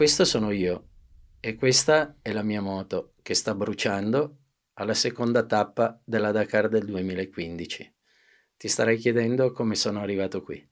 Questo sono io e questa è la mia moto che sta bruciando alla seconda tappa della Dakar del 2015. Ti starai chiedendo come sono arrivato qui.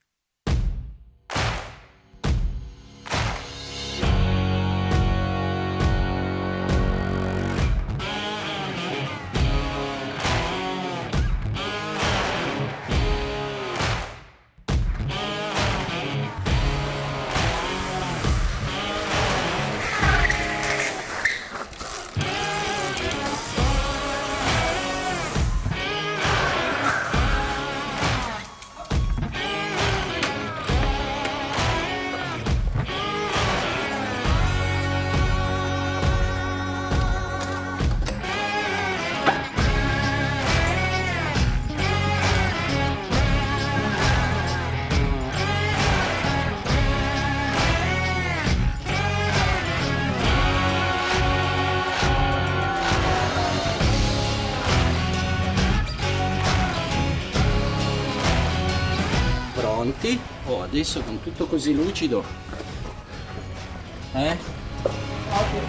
Pronti? Oh, adesso con tutto così lucido.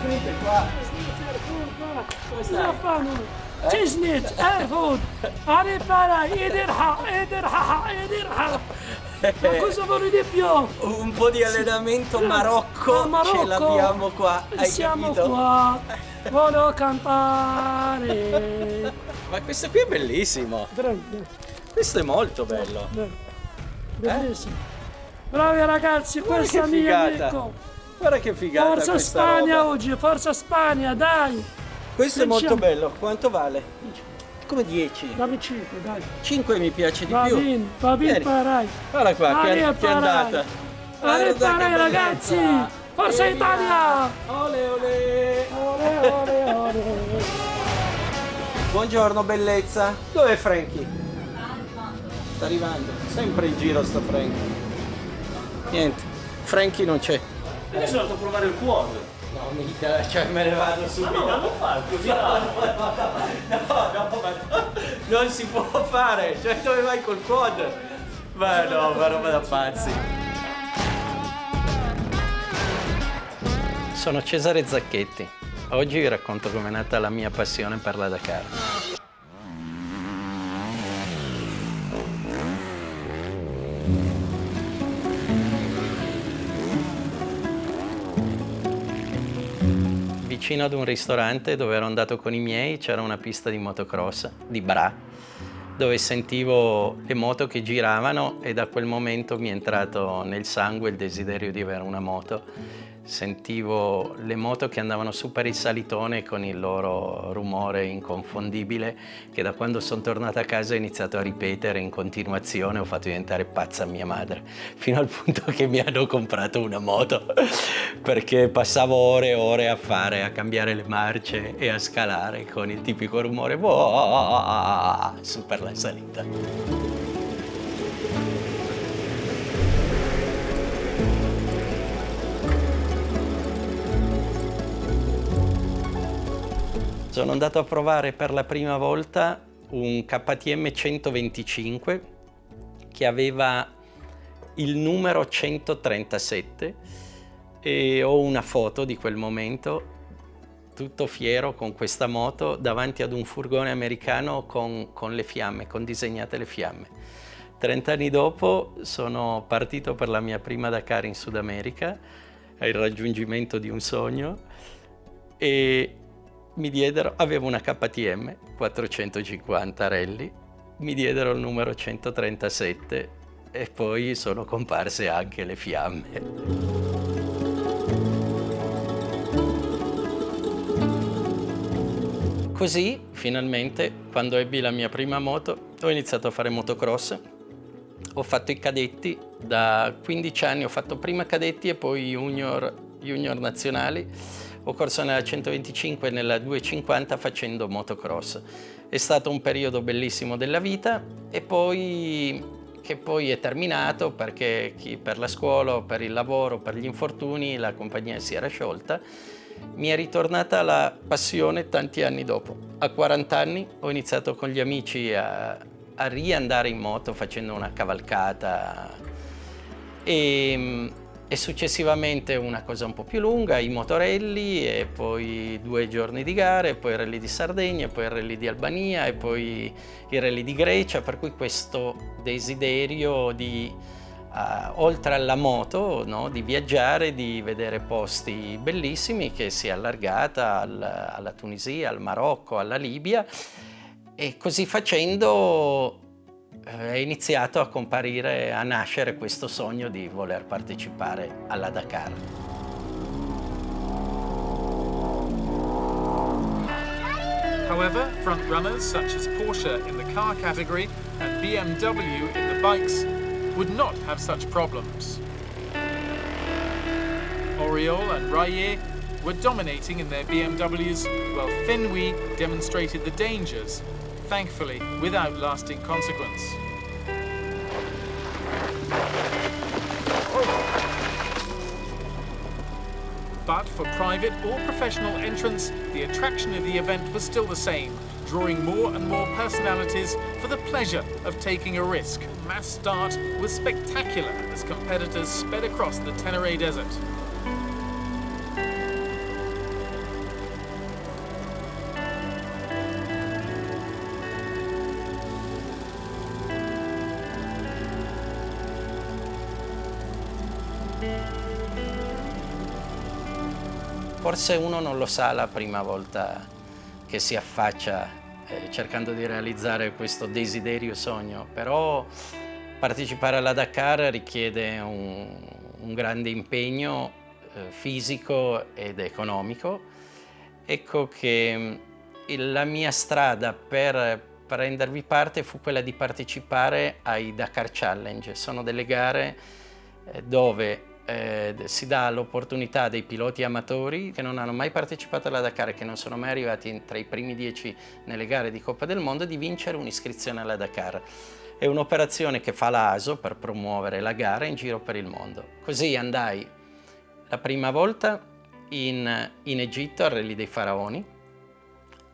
Finite qua. لا فانو تجنيت ارفض اريبارا ادرها cosa vuole di più? Un po' di allenamento Marocco, Marocco. ce l'abbiamo qua, hai Siamo capito? qua, voglio cantare. Ma questo qui è bellissimo, Grande, questo è molto bello. bellissimo. Bravi ragazzi, Guarda questo è che il mio figata. amico. Guarda che figata Forza questa Spagna roba. oggi, forza Spagna, dai. Questo è molto Vinciamo. bello, quanto vale? Come 10? Dammi 5, dai. 5 mi piace di Va più. bene, Vieni. parai. Guarda qua, che è Parai. andata. Parai, Guarda che ragazzi. bellezza. Forza E via. Italia. Ole ole. Ole. Buongiorno bellezza. Dov'è Frankie? Sta arrivando. Sempre in giro sto Frankie. Niente, Frankie non c'è. Io sono andato a provare il quad. No, mica, cioè me ne vado subito. No, non fa così. No, ma non si può fare. Cioè dove vai col quad? Ma no, ma roba da pazzi. Sono Cesare Zacchetti. Oggi vi racconto com'è nata la mia passione per la Dakar. Vicino ad un ristorante dove ero andato con i miei c'era una pista di motocross, di Bra, dove sentivo le moto che giravano e da quel momento mi è entrato nel sangue il desiderio di avere una moto. Sentivo le moto che andavano su per il salitone con il loro rumore inconfondibile che da quando sono tornato a casa ho iniziato a ripetere in continuazione, ho fatto diventare pazza mia madre, fino al punto che mi hanno comprato una moto perché passavo ore e ore a cambiare le marce e a scalare con il tipico rumore su per la salita. Sono andato a provare per la prima volta un KTM 125 che aveva il numero 137 e ho una foto di quel momento, tutto fiero con questa moto davanti ad un furgone americano con le fiamme, con disegnate le fiamme. 30 anni dopo sono partito per la mia prima Dakar in Sud America, al raggiungimento di un sogno, e avevo una KTM 450 Rally, mi diedero il numero 137 e poi sono comparse anche le fiamme. Così, finalmente, quando ebbi la mia prima moto, ho iniziato a fare motocross. Ho fatto i cadetti, da 15 anni ho fatto prima cadetti e poi junior nazionali. Ho corso nella 125 e nella 250 facendo motocross. È stato un periodo bellissimo della vita e che poi è terminato perché per la scuola, per il lavoro, per gli infortuni la compagnia si era sciolta. Mi è ritornata la passione tanti anni dopo. A 40 anni ho iniziato con gli amici a riandare in moto facendo una cavalcata e e successivamente una cosa un po' più lunga, i motorelli, e poi 2 giorni di gare, e poi il rally di Sardegna, e poi il rally di Albania, e poi il rally di Grecia, per cui questo desiderio di, oltre alla moto, no, di viaggiare, di vedere posti bellissimi, che si è allargata alla Tunisia, al Marocco, alla Libia, e così facendo è iniziato a comparire, a nascere questo sogno di voler partecipare alla Dakar. However, front-runners such as Porsche in the car category and BMW in the bikes would not have such problems. Oriol and Raye were dominating in their BMWs, while Fenwi demonstrated the dangers, thankfully without lasting consequence. But for private or professional entrants, the attraction of the event was still the same, drawing more and more personalities for the pleasure of taking a risk. Mass start was spectacular as competitors sped across the Tenere Desert. Forse uno non lo sa la prima volta che si affaccia cercando di realizzare questo desiderio sogno, però partecipare alla Dakar richiede un grande impegno fisico ed economico. Ecco che la mia strada per prendervi parte fu quella di partecipare ai Dakar Challenge. Sono delle gare dove si dà l'opportunità dei piloti amatori che non hanno mai partecipato alla Dakar e che non sono mai arrivati tra i primi 10 nelle gare di Coppa del Mondo di vincere un'iscrizione alla Dakar. È un'operazione che fa l'ASO per promuovere la gara in giro per il mondo. Così andai la prima volta in Egitto al Rally dei Faraoni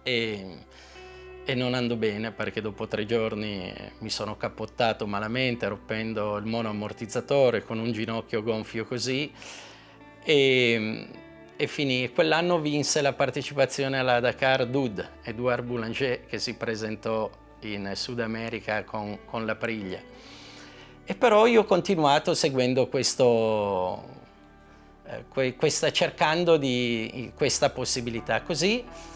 e non andò bene perché dopo 3 giorni mi sono cappottato malamente rompendo il monoammortizzatore con un ginocchio gonfio così e finì. Quell'anno vinse la partecipazione alla Dakar Edouard Boulanger, che si presentò in Sud America con l'Aprilia. E però io ho continuato seguendo cercando questa possibilità. Così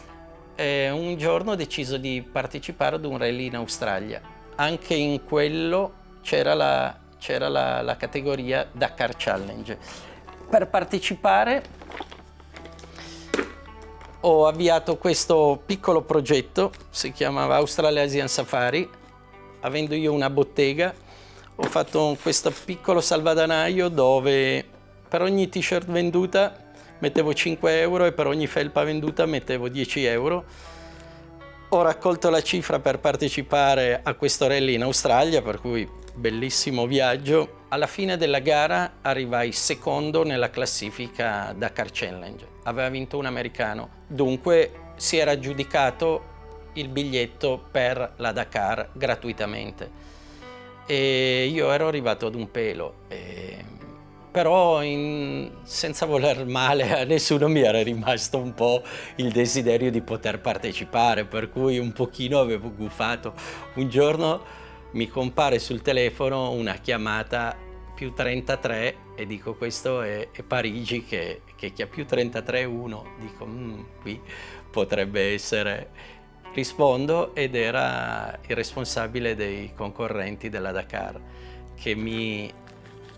un giorno ho deciso di partecipare ad un rally in Australia. Anche in quello c'era la categoria Dakar Challenge. Per partecipare ho avviato questo piccolo progetto, si chiamava Australia Asian Safari. Avendo io una bottega, ho fatto questo piccolo salvadanaio dove per ogni t-shirt venduta mettevo 5 euro e per ogni felpa venduta mettevo 10 euro. Ho raccolto la cifra per partecipare a questo rally in Australia, per cui bellissimo viaggio. Alla fine della gara arrivai secondo nella classifica Dakar Challenge. Aveva vinto un americano, dunque si era aggiudicato il biglietto per la Dakar gratuitamente. E io ero arrivato ad un pelo. Però senza voler male a nessuno mi era rimasto un po' il desiderio di poter partecipare, per cui un pochino avevo gufato. Un giorno mi compare sul telefono una chiamata più 33 e dico questo è Parigi che ha più 33,1, dico qui potrebbe essere. Rispondo ed era il responsabile dei concorrenti della Dakar che mi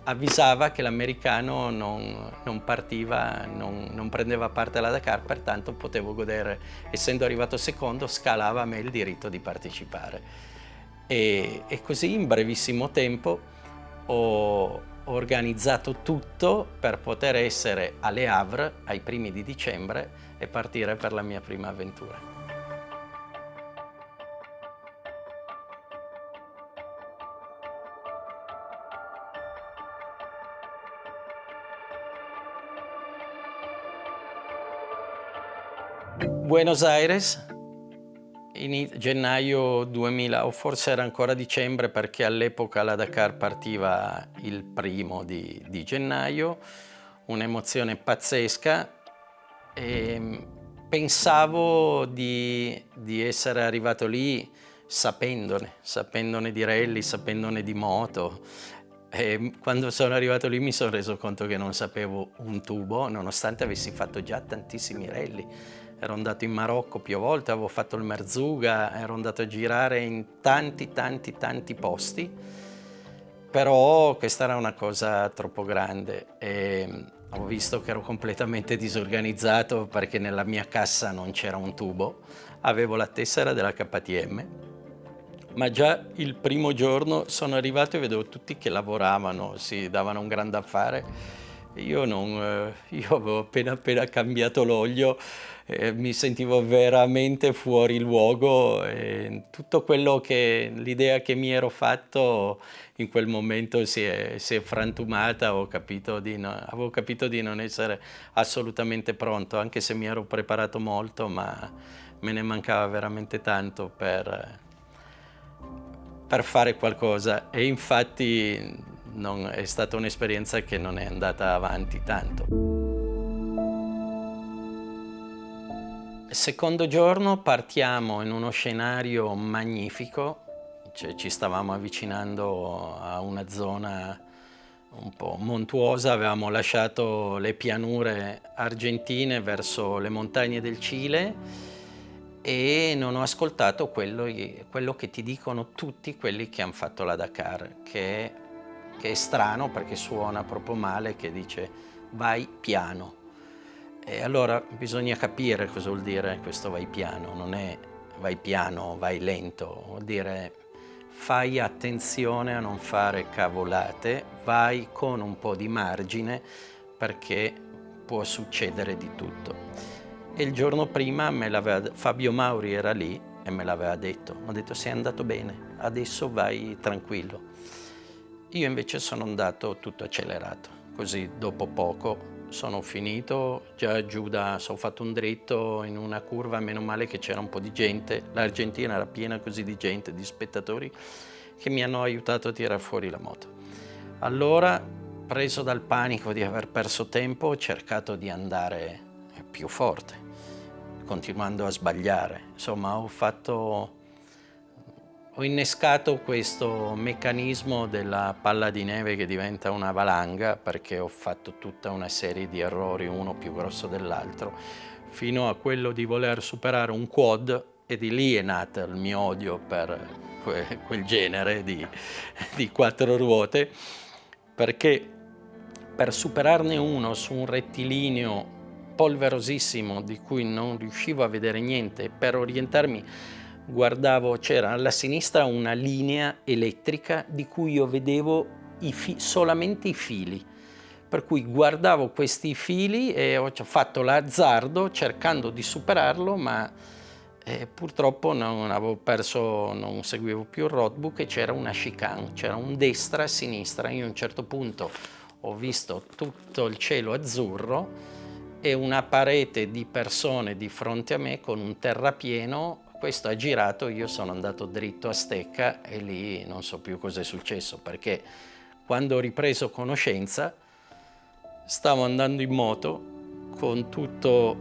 avvisava che l'americano non partiva, non prendeva parte alla Dakar, pertanto potevo godere, essendo arrivato secondo, scalava a me il diritto di partecipare. E così in brevissimo tempo ho organizzato tutto per poter essere a Le Havre ai primi di dicembre e partire per la mia prima avventura. Buenos Aires, gennaio 2000, o forse era ancora dicembre, perché all'epoca la Dakar partiva il 1° di gennaio, un'emozione pazzesca, e pensavo di essere arrivato lì sapendone di rally, sapendone di moto. E quando sono arrivato lì mi sono reso conto che non sapevo un tubo, nonostante avessi fatto già tantissimi rally. Ero andato in Marocco più volte, avevo fatto il Merzouga, ero andato a girare in tanti posti, però questa era una cosa troppo grande e ho visto che ero completamente disorganizzato, perché nella mia cassa non c'era un tubo, avevo la tessera della KTM, ma già il primo giorno sono arrivato e vedevo tutti che lavoravano, si davano un gran da fare. Io avevo appena cambiato l'olio, mi sentivo veramente fuori luogo, e tutto l'idea che mi ero fatto in quel momento si è frantumata. Avevo capito di non essere assolutamente pronto, anche se mi ero preparato molto, ma me ne mancava veramente tanto per fare qualcosa, e infatti è stata un'esperienza che non è andata avanti tanto. Il secondo giorno partiamo in uno scenario magnifico, cioè ci stavamo avvicinando a una zona un po' montuosa, avevamo lasciato le pianure argentine verso le montagne del Cile, e non ho ascoltato quello che ti dicono tutti quelli che hanno fatto la Dakar, che è strano perché suona proprio male, che dice vai piano. E allora bisogna capire cosa vuol dire questo vai piano. Non è vai piano, vai lento, vuol dire fai attenzione a non fare cavolate, vai con un po' di margine, perché può succedere di tutto. E il giorno prima Fabio Mauri era lì e me l'aveva detto. Mi ha detto sei andato bene, adesso vai tranquillo. Io invece sono andato tutto accelerato, così dopo poco sono finito, già giù ho fatto un dritto in una curva, meno male che c'era un po' di gente, l'Argentina era piena così di gente, di spettatori, che mi hanno aiutato a tirare fuori la moto. Allora, preso dal panico di aver perso tempo, ho cercato di andare più forte, continuando a sbagliare. Insomma, ho innescato questo meccanismo della palla di neve che diventa una valanga, perché ho fatto tutta una serie di errori, uno più grosso dell'altro, fino a quello di voler superare un quad, e di lì è nato il mio odio per quel genere di 4 ruote, perché per superarne uno su un rettilineo polverosissimo di cui non riuscivo a vedere niente, per orientarmi guardavo, c'era alla sinistra una linea elettrica di cui io vedevo solamente i fili, per cui guardavo questi fili e ho fatto l'azzardo cercando di superarlo, ma purtroppo non seguivo più il roadbook e c'era una chicane, c'era un destra e sinistra. Io a un certo punto ho visto tutto il cielo azzurro e una parete di persone di fronte a me con un terrapieno. Questo ha girato, io sono andato dritto a stecca e lì non so più cosa è successo, perché quando ho ripreso conoscenza stavo andando in moto con tutto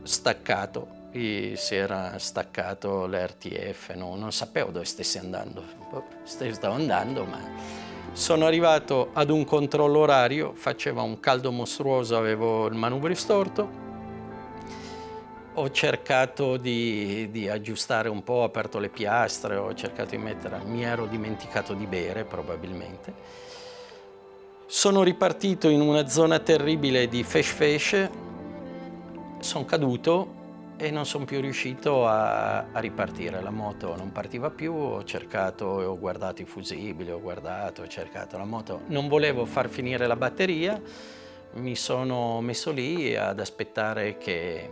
staccato, si era staccato l'RTF, non sapevo dove stessi andando, stavo andando, ma sono arrivato ad un controllo orario, faceva un caldo mostruoso, avevo il manubrio storto. Ho cercato di aggiustare un po', ho aperto le piastre, ho cercato di mi ero dimenticato di bere probabilmente. Sono ripartito in una zona terribile di fesh, sono caduto e non sono più riuscito a ripartire. La moto non partiva più, ho guardato i fusibili, ho cercato la moto. Non volevo far finire la batteria, mi sono messo lì ad aspettare che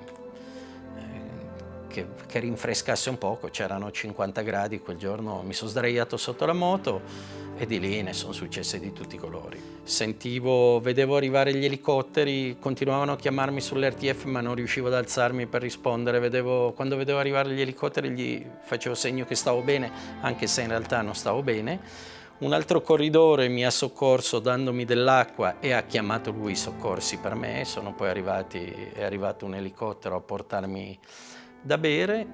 che rinfrescasse un poco. C'erano 50 gradi quel giorno, mi sono sdraiato sotto la moto e di lì ne sono successe di tutti i colori. Vedevo arrivare gli elicotteri, continuavano a chiamarmi sull'RTF ma non riuscivo ad alzarmi per rispondere. Quando vedevo arrivare gli elicotteri gli facevo segno che stavo bene, anche se in realtà non stavo bene. Un altro corridore mi ha soccorso dandomi dell'acqua e ha chiamato lui i soccorsi per me. È arrivato un elicottero a portarmi da bere.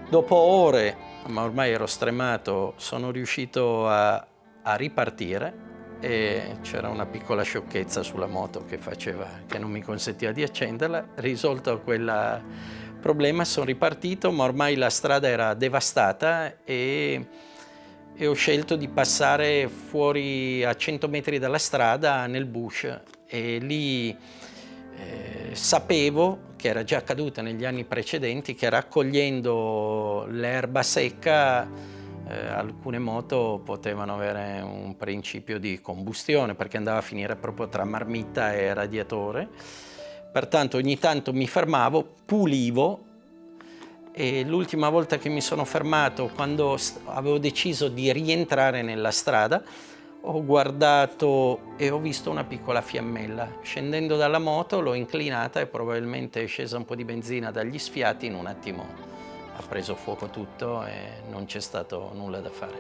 Dopo ore, ma ormai ero stremato, sono riuscito a ripartire e c'era una piccola sciocchezza sulla moto che non mi consentiva di accenderla. Risolto quel problema, sono ripartito, ma ormai la strada era devastata e ho scelto di passare fuori a 100 metri dalla strada nel bush e lì sapevo, che era già accaduta negli anni precedenti, che raccogliendo l'erba secca alcune moto potevano avere un principio di combustione perché andava a finire proprio tra marmitta e radiatore. Pertanto ogni tanto mi fermavo, pulivo. E l'ultima volta che mi sono fermato, quando avevo deciso di rientrare nella strada, ho guardato e ho visto una piccola fiammella. Scendendo dalla moto l'ho inclinata e probabilmente è scesa un po' di benzina dagli sfiati, in un attimo ha preso fuoco tutto e non c'è stato nulla da fare.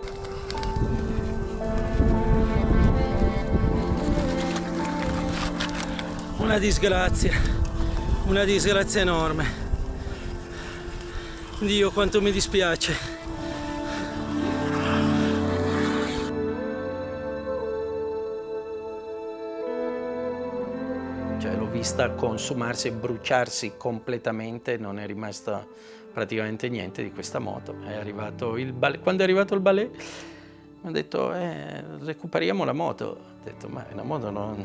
Una disgrazia enorme. Dio, quanto mi dispiace. Cioè, l'ho vista consumarsi e bruciarsi completamente, non è rimasta praticamente niente di questa moto. Quando è arrivato il balè mi ha detto recuperiamo la moto. Ho detto ma la moto non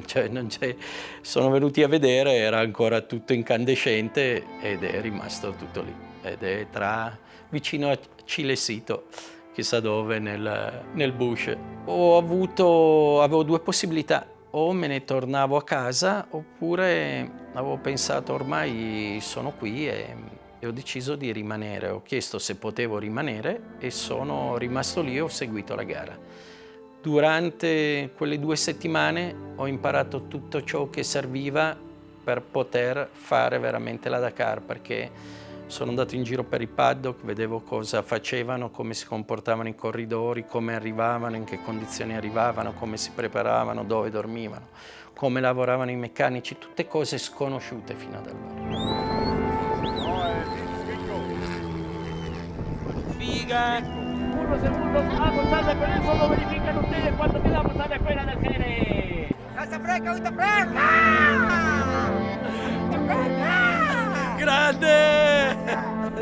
c'è. Sono venuti a vedere, era ancora tutto incandescente ed è rimasto tutto lì. Ed è vicino a Cilesito, chissà dove, nel bush. Avevo due possibilità: o me ne tornavo a casa oppure avevo pensato ormai sono qui e ho deciso di rimanere. Ho chiesto se potevo rimanere e sono rimasto lì e ho seguito la gara. Durante quelle 2 settimane ho imparato tutto ciò che serviva per poter fare veramente la Dakar, perché sono andato in giro per i paddock, vedevo cosa facevano, come si comportavano i corridori, come arrivavano, in che condizioni arrivavano, come si preparavano, dove dormivano, come lavoravano i meccanici, tutte cose sconosciute fino ad allora. Figa! Uno segundo, salve con il solo verificano ustedes cuánto quedamos a la escuela del Jerez. Grande!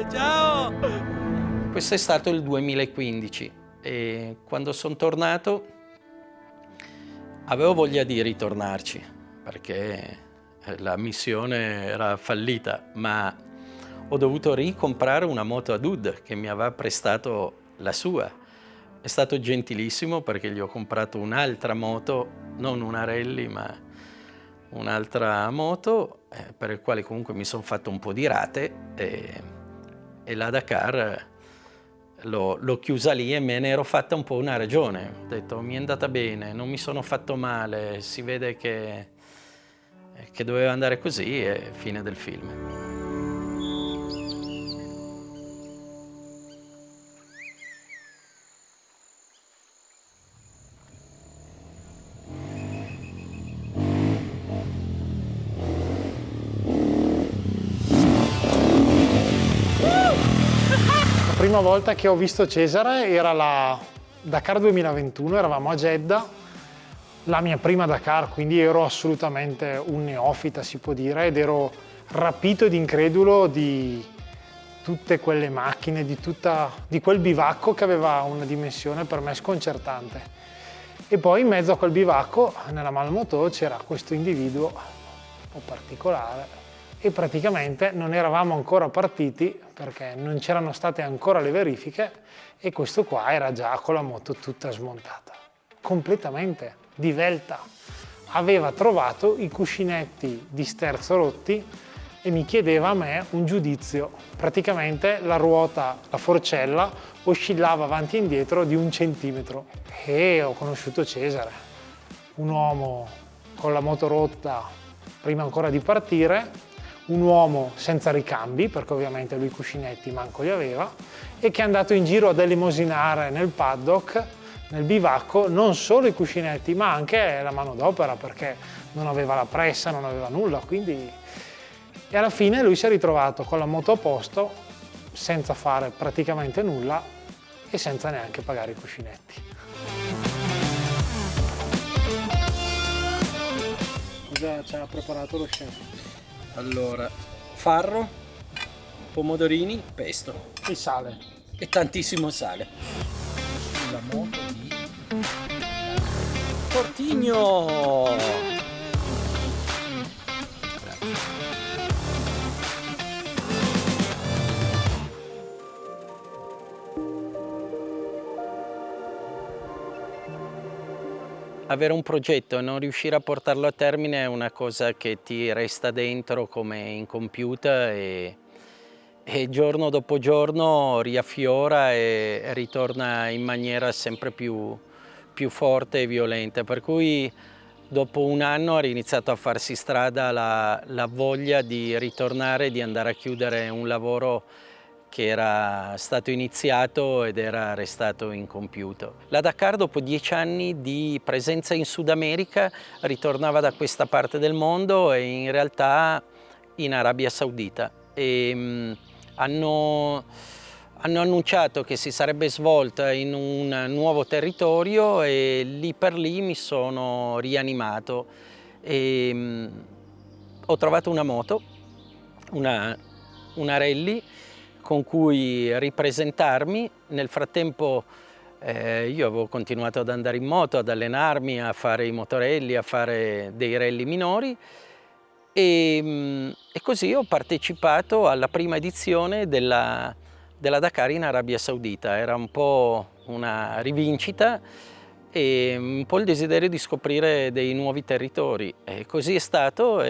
Ciao! Questo è stato il 2015 e quando sono tornato avevo voglia di ritornarci perché la missione era fallita, ma ho dovuto ricomprare una moto ad Oud che mi aveva prestato la sua. È stato gentilissimo perché gli ho comprato un'altra moto, non una rally, ma un'altra moto per il quale comunque mi sono fatto un po' di rate e la Dakar l'ho chiusa lì e me ne ero fatta un po' una ragione. Ho detto mi è andata bene, non mi sono fatto male, si vede che doveva andare così e fine del film. La prima volta che ho visto Cesare era la Dakar 2021, eravamo a Jeddah, la mia prima Dakar, quindi ero assolutamente un neofita, si può dire, ed ero rapito ed incredulo di tutte quelle macchine, di quel bivacco che aveva una dimensione per me sconcertante. E poi in mezzo a quel bivacco, nella Malmoto, c'era questo individuo un po' particolare e praticamente non eravamo ancora partiti perché non c'erano state ancora le verifiche e questo qua era già con la moto tutta smontata, completamente divelta. Aveva trovato i cuscinetti di sterzo rotti e mi chiedeva a me un giudizio. Praticamente la ruota, la forcella, oscillava avanti e indietro di 1 centimetro. E ho conosciuto Cesare, un uomo con la moto rotta prima ancora di partire, un uomo senza ricambi, perché ovviamente lui cuscinetti manco li aveva, e che è andato in giro ad elemosinare nel paddock, nel bivacco, non solo i cuscinetti, ma anche la manodopera, perché non aveva la pressa, non aveva nulla, quindi... E alla fine lui si è ritrovato con la moto a posto, senza fare praticamente nulla e senza neanche pagare i cuscinetti. Cosa ci ha preparato lo chef? Allora, farro, pomodorini, pesto E sale. e tantissimo sale. La moto di Portigno. Avere un progetto e non riuscire a portarlo a termine è una cosa che ti resta dentro come incompiuta e giorno dopo giorno riaffiora e ritorna in maniera sempre più forte e violenta. Per cui dopo un anno ha iniziato a farsi strada la voglia di ritornare, di andare a chiudere un lavoro che era stato iniziato ed era restato incompiuto. La Dakar, dopo 10 anni di presenza in Sud America, ritornava da questa parte del mondo e in realtà in Arabia Saudita. Hanno annunciato che si sarebbe svolta in un nuovo territorio e lì per lì mi sono rianimato e ho trovato una moto, una rally con cui ripresentarmi. Nel frattempo io avevo continuato ad andare in moto, ad allenarmi, a fare i motorelli, a fare dei rally minori e così ho partecipato alla prima edizione della Dakar in Arabia Saudita. Era un po' una rivincita e un po' il desiderio di scoprire dei nuovi territori e così è stato.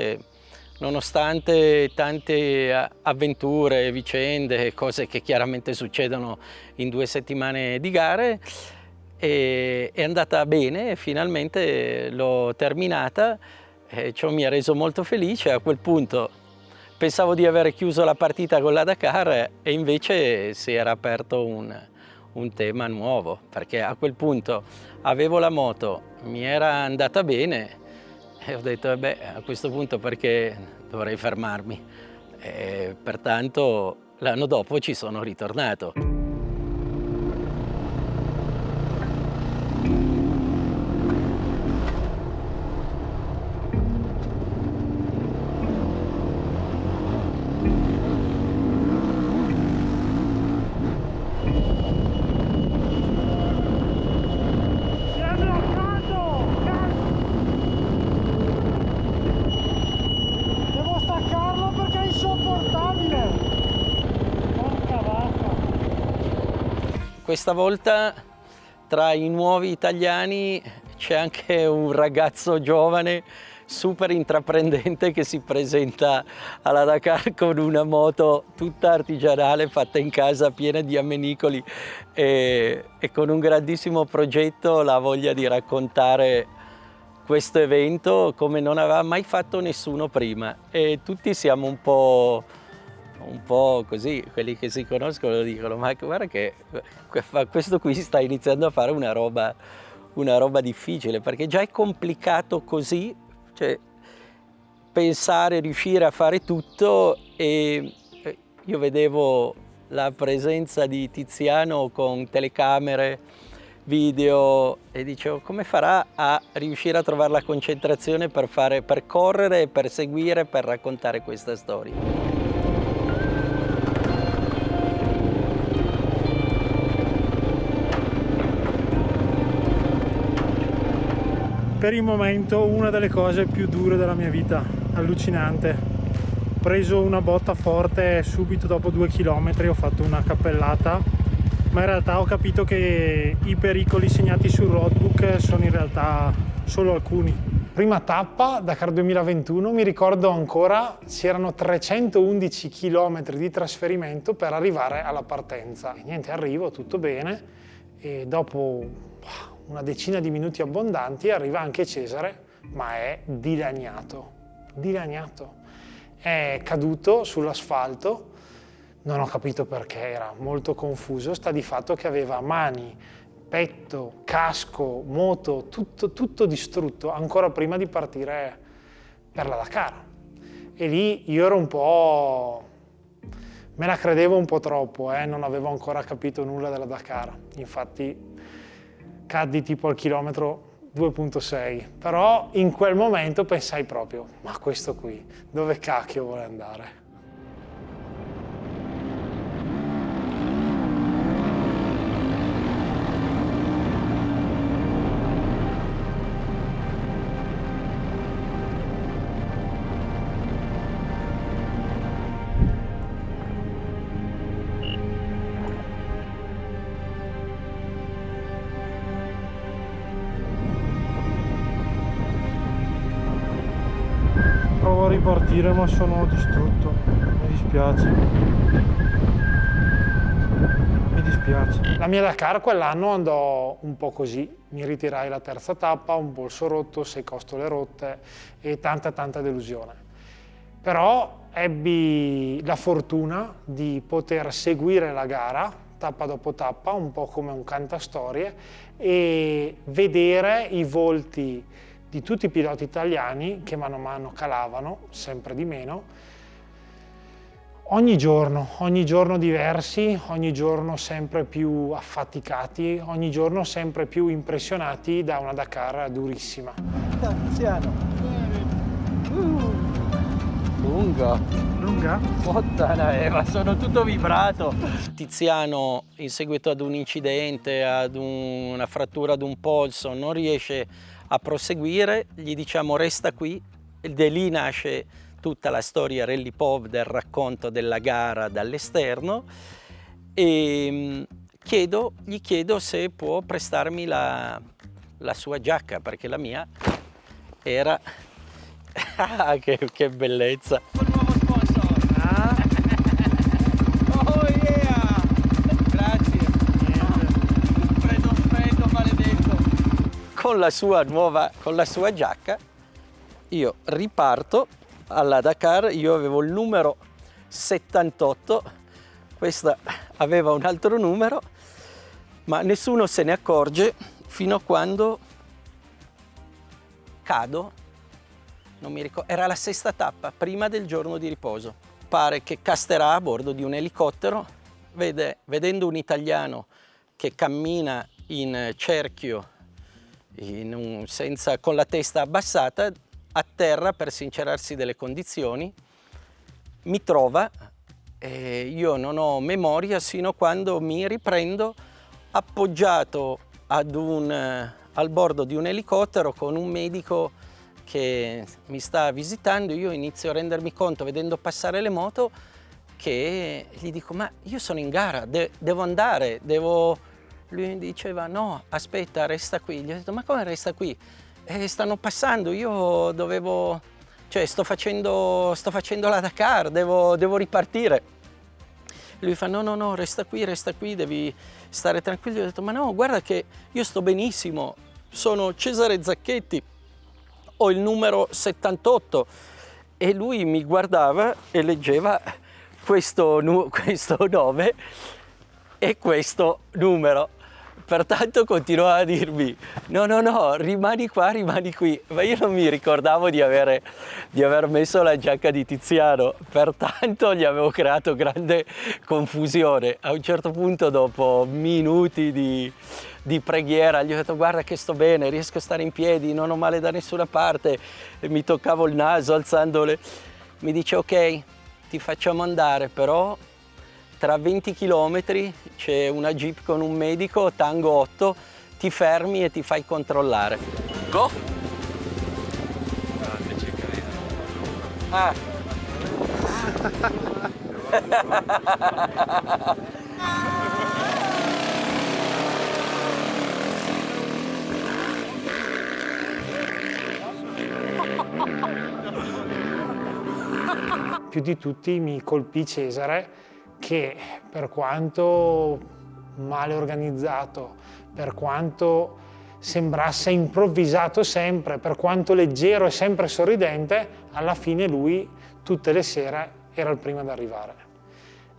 Nonostante tante avventure, vicende, cose che chiaramente succedono in 2 settimane di gare, è andata bene e finalmente l'ho terminata. Ciò mi ha reso molto felice. A quel punto pensavo di aver chiuso la partita con la Dakar e invece si era aperto un tema nuovo, perché a quel punto avevo la moto, mi era andata bene e ho detto a questo punto perché dovrei fermarmi, e pertanto l'anno dopo ci sono ritornato. Questa volta tra i nuovi italiani c'è anche un ragazzo giovane, super intraprendente, che si presenta alla Dakar con una moto tutta artigianale, fatta in casa, piena di ammenicoli e con un grandissimo progetto, la voglia di raccontare questo evento come non aveva mai fatto nessuno prima. E tutti siamo un po' così, quelli che si conoscono dicono ma guarda che questo qui sta iniziando a fare una roba difficile, perché già è complicato così, cioè pensare, riuscire a fare tutto. E io vedevo la presenza di Tiziano con telecamere, video e dicevo come farà a riuscire a trovare la concentrazione per correre, per seguire, per raccontare questa storia. Per il momento una delle cose più dure della mia vita, allucinante. Ho preso una botta forte subito dopo 2 chilometri, ho fatto una cappellata, ma in realtà ho capito che i pericoli segnati sul roadbook sono in realtà solo alcuni. Prima tappa, Dakar 2021, mi ricordo ancora, c'erano 311 km di trasferimento per arrivare alla partenza. E niente, arrivo, tutto bene, e dopo una decina di minuti abbondanti arriva anche Cesare, ma è dilaniato. È caduto sull'asfalto, non ho capito perché, era molto confuso, sta di fatto che aveva mani, petto, casco, moto, tutto distrutto ancora prima di partire per la Dakar. E lì io ero un po'... me la credevo un po' troppo, non avevo ancora capito nulla della Dakar. Infatti caddi tipo al chilometro 2.6, però in quel momento pensai proprio, ma questo qui, dove cacchio vuole andare? Provo a ripartire ma sono distrutto, mi dispiace. La mia Dakar quell'anno andò un po' così, mi ritirai la terza tappa, un polso rotto, 6 costole rotte e tanta delusione. Però ebbi la fortuna di poter seguire la gara tappa dopo tappa, un po' come un cantastorie, e vedere i volti di tutti i piloti italiani che mano a mano calavano, sempre di meno, ogni giorno diversi, ogni giorno sempre più affaticati, ogni giorno sempre più impressionati da una Dakar durissima. Tiziano. Lunga? Puttana Eva, sono tutto vibrato. Tiziano, in seguito ad un incidente, ad una frattura ad un polso, non riesce a proseguire, gli diciamo resta qui, e da lì nasce tutta la storia Rally Pov del racconto della gara dall'esterno, e gli chiedo se può prestarmi la sua giacca, perché la mia era... che bellezza! Il nuovo sponsor! Oh yeah! Grazie! Freddo maledetto! Con la sua giacca io riparto alla Dakar. Io avevo il numero 78, questa aveva un altro numero, ma nessuno se ne accorge fino a quando cado. Non mi ricordo, era la sesta tappa, prima del giorno di riposo. Pare che casterà a bordo di un elicottero, vedendo un italiano che cammina in cerchio, con la testa abbassata, a terra per sincerarsi delle condizioni, mi trova, e io non ho memoria sino a quando mi riprendo appoggiato al bordo di un elicottero con un medico che mi sta visitando. Io inizio a rendermi conto, vedendo passare le moto, che gli dico: ma io sono in gara, devo andare, Lui mi diceva: no, aspetta, resta qui. Gli ho detto: ma come resta qui? Stanno passando, io sto facendo la Dakar, devo ripartire. Lui fa: no, resta qui, devi stare tranquillo. Io ho detto: ma no, guarda che io sto benissimo, sono Cesare Zacchetti, ho il numero 78. E lui mi guardava e leggeva questo nome e questo numero. Pertanto continuava a dirmi: no, rimani qua, rimani qui. Ma io non mi ricordavo di aver messo la giacca di Tiziano, pertanto gli avevo creato grande confusione. A un certo punto, dopo minuti di preghiera, gli ho detto: guarda che sto bene, riesco a stare in piedi, non ho male da nessuna parte. E mi toccavo il naso alzandole. Mi dice: ok, ti facciamo andare, però tra 20 km c'è una jeep con un medico, Tango 8, ti fermi e ti fai controllare. Go! Grande Ceccarino. più di tutti mi colpì Cesare, che per quanto male organizzato, per quanto sembrasse improvvisato sempre, per quanto leggero e sempre sorridente, alla fine lui tutte le sere era il primo ad arrivare.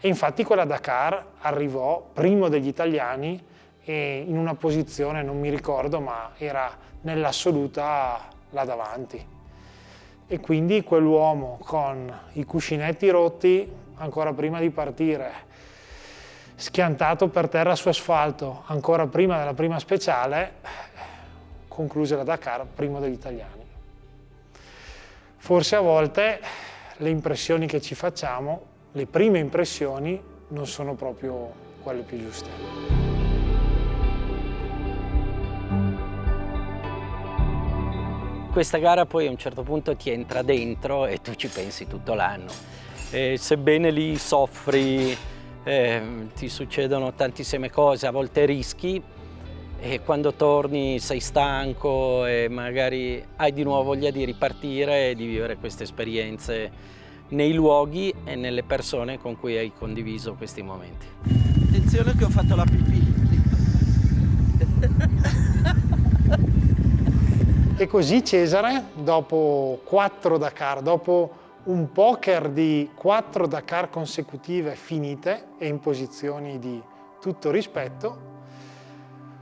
E infatti quella Dakar arrivò primo degli italiani e in una posizione, non mi ricordo, ma era nell'assoluta là davanti. E quindi quell'uomo con i cuscinetti rotti, ancora prima di partire, schiantato per terra su asfalto, ancora prima della prima speciale, concluse la Dakar primo degli italiani. Forse a volte le impressioni che ci facciamo, le prime impressioni, non sono proprio quelle più giuste. Questa gara poi a un certo punto ti entra dentro e tu ci pensi tutto l'anno. Sebbene lì soffri, ti succedono tantissime cose, a volte rischi, e quando torni sei stanco e magari hai di nuovo voglia di ripartire e di vivere queste esperienze nei luoghi e nelle persone con cui hai condiviso questi momenti. Attenzione che ho fatto la pipì. E così Cesare, dopo 4 Dakar, dopo un poker di 4 Dakar consecutive finite e in posizioni di tutto rispetto,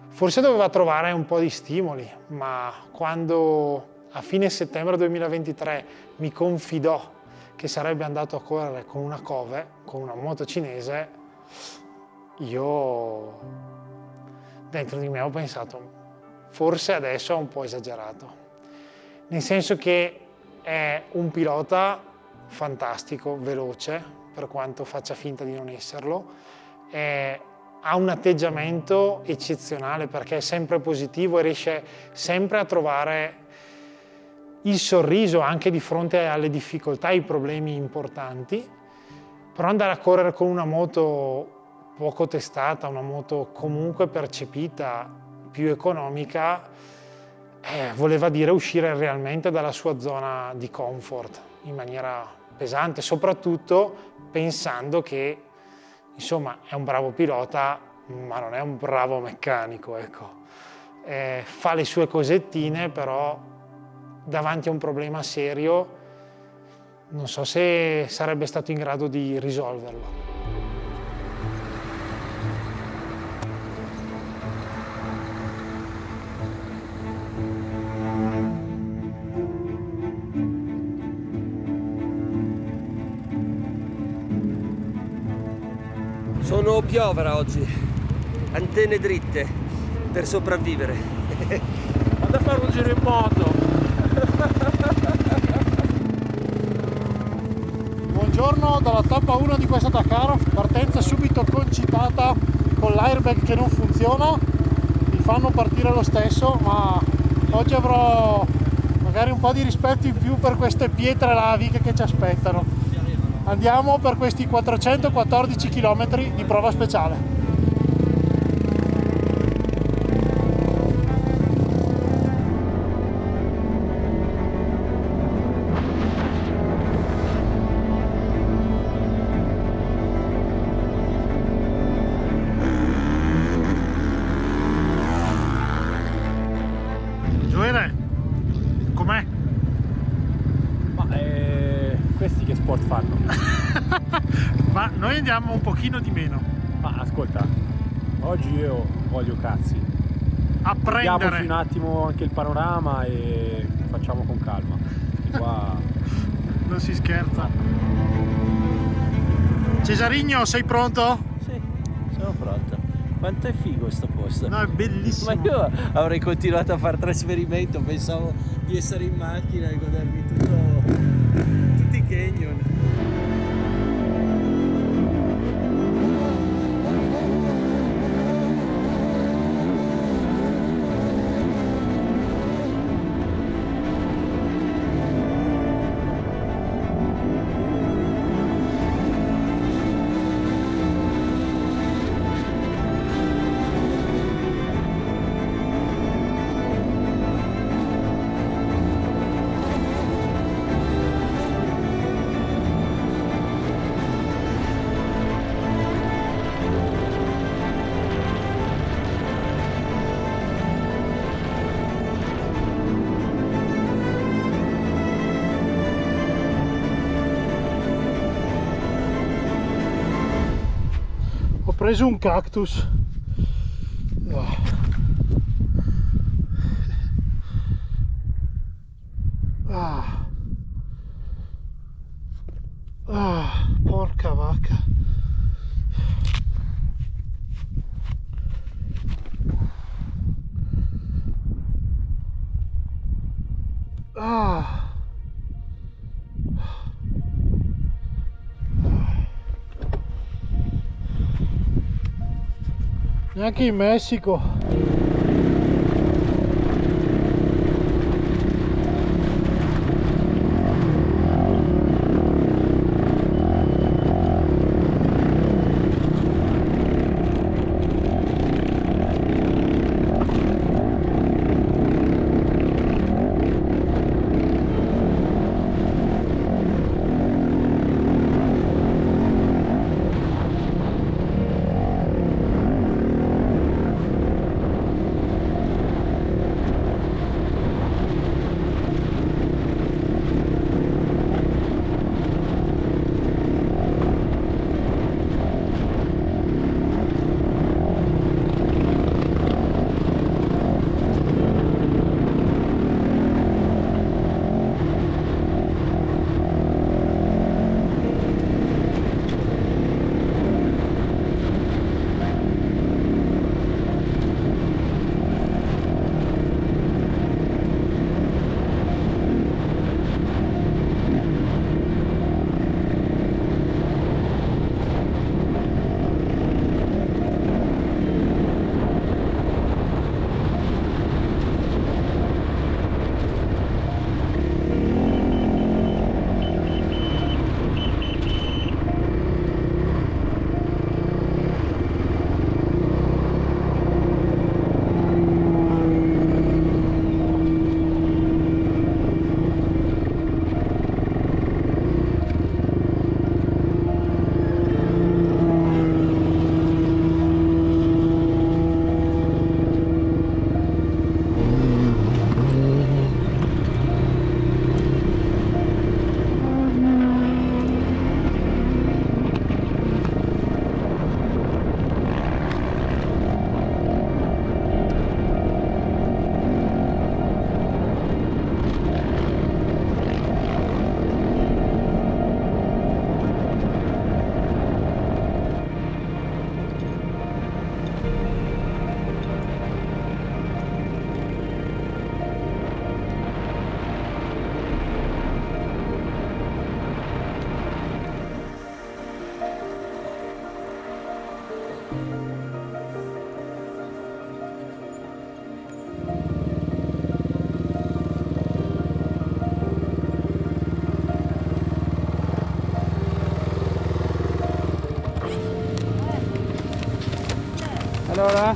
forse doveva trovare un po' di stimoli, ma quando a fine settembre 2023 mi confidò che sarebbe andato a correre con una Kove, con una moto cinese, io dentro di me ho pensato, forse adesso è un po' esagerato, nel senso che è un pilota fantastico, veloce, per quanto faccia finta di non esserlo, ha un atteggiamento eccezionale perché è sempre positivo e riesce sempre a trovare il sorriso anche di fronte alle difficoltà, ai problemi importanti, però andare a correre con una moto poco testata, una moto comunque percepita più economica, voleva dire uscire realmente dalla sua zona di comfort in maniera pesante, soprattutto pensando che insomma è un bravo pilota ma non è un bravo meccanico, ecco. Fa le sue cosettine, però davanti a un problema serio non so se sarebbe stato in grado di risolverlo. Sono piovra oggi, antenne dritte per sopravvivere. Vado a fare un giro in moto. Buongiorno dalla tappa 1 di questa Dakar, partenza subito concitata con l'airbag che non funziona, mi fanno partire lo stesso, ma oggi avrò magari un po' di rispetto in più per queste pietre laviche che ci aspettano. Andiamo per questi 414 km di prova speciale. Gioele, com'è? Ma questi che sport fanno? Ma noi andiamo un pochino di meno. Ma ascolta, oggi io voglio cazzi. Apprendere. Diamoci un attimo anche il panorama e facciamo con calma. Perché qua Non si scherza. Cesarigno, sei pronto? Sì, sono pronto. Quanto è figo sto posto. No, è bellissimo. Ma io avrei continuato a fare trasferimento, pensavo di essere in macchina e godermi tutti i canyon. preso un cactus. Porca vacca. Neanche in Messico. Allora,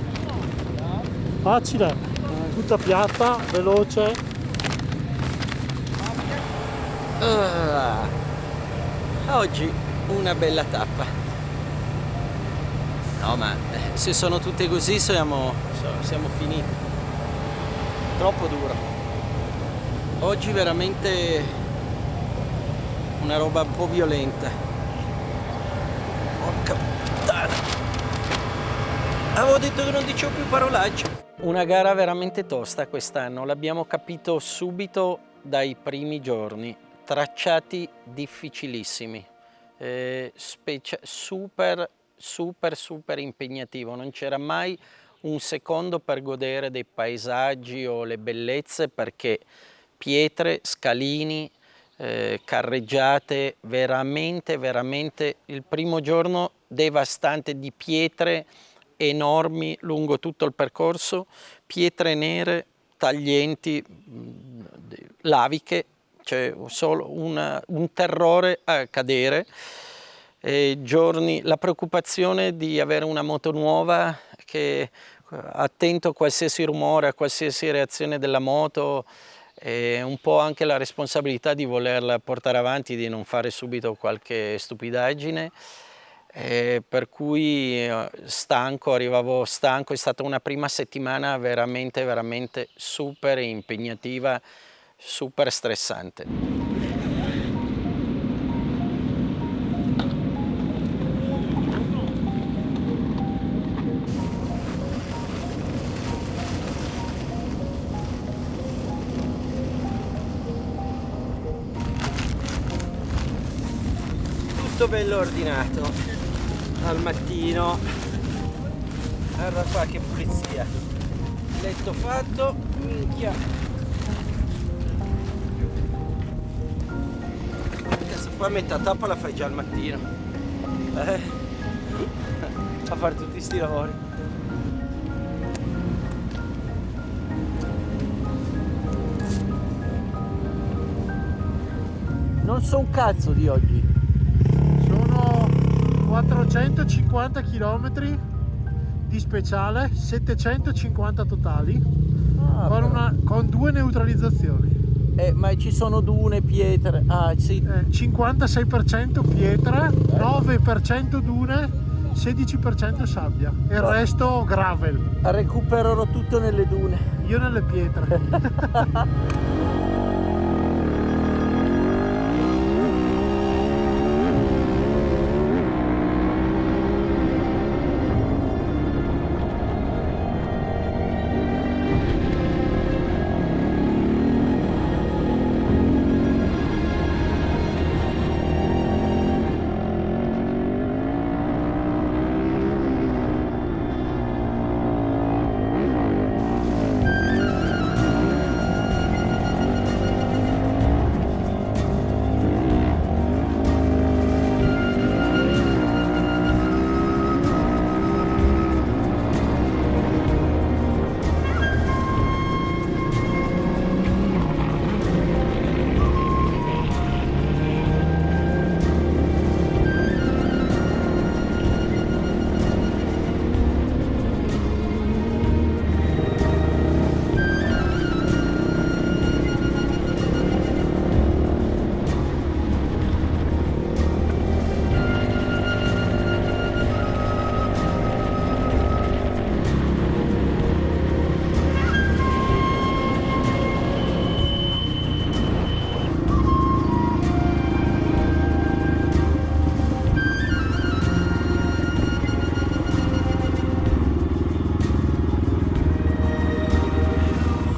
facile, tutta piatta, veloce. Oggi una bella tappa. No, ma se sono tutte così siamo finiti. Troppo duro. Oggi veramente una roba un po' violenta. Porca puttana. Avevo detto che non dicevo più parolacce. Una gara veramente tosta quest'anno, l'abbiamo capito subito dai primi giorni. Tracciati difficilissimi, super impegnativo, non c'era mai un secondo per godere dei paesaggi o le bellezze, perché pietre, scalini, carreggiate, veramente il primo giorno devastante, di pietre enormi lungo tutto il percorso, pietre nere, taglienti, laviche, cioè solo un terrore a cadere. Giorni, la preoccupazione di avere una moto nuova, che attento a qualsiasi rumore, a qualsiasi reazione della moto, e un po' anche la responsabilità di volerla portare avanti, di non fare subito qualche stupidaggine. Per cui arrivavo stanco, è stata una prima settimana veramente super impegnativa, super stressante. tutto bello ordinato. Al mattino. Guarda qua che pulizia. Letto fatto, minchia. Adesso qua metà tappa la fai già al mattino. A fare tutti sti lavori. Non so un cazzo di oggi. Sono 450 km di speciale, 750 totali, con 2 neutralizzazioni. Ma ci sono dune, pietre. Ah, sì. 56% pietra, 9% dune, 16% sabbia e il resto gravel. Recupererò tutto nelle dune. Io nelle pietre.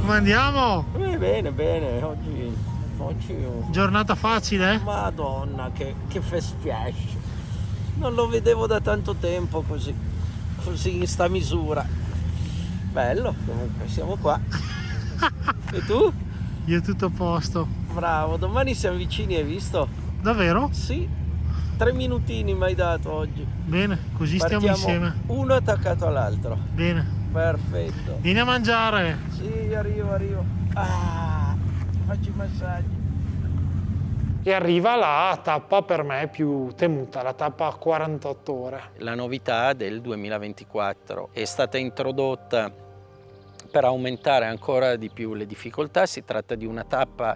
Come andiamo? Bene, oggi Giornata facile? Madonna, che festiaccio. Non lo vedevo da tanto tempo così in sta misura. Bello, comunque siamo qua. E tu? Io tutto a posto. Bravo, domani siamo vicini, hai visto? Davvero? Sì, 3 minutini mi hai dato oggi. Bene, così stiamo insieme. Uno attaccato all'altro. Bene. Perfetto. Vieni a mangiare. Sì, arrivo. Faccio i massaggi. E arriva la tappa per me più temuta, la tappa a 48 ore. La novità del 2024 è stata introdotta per aumentare ancora di più le difficoltà. Si tratta di una tappa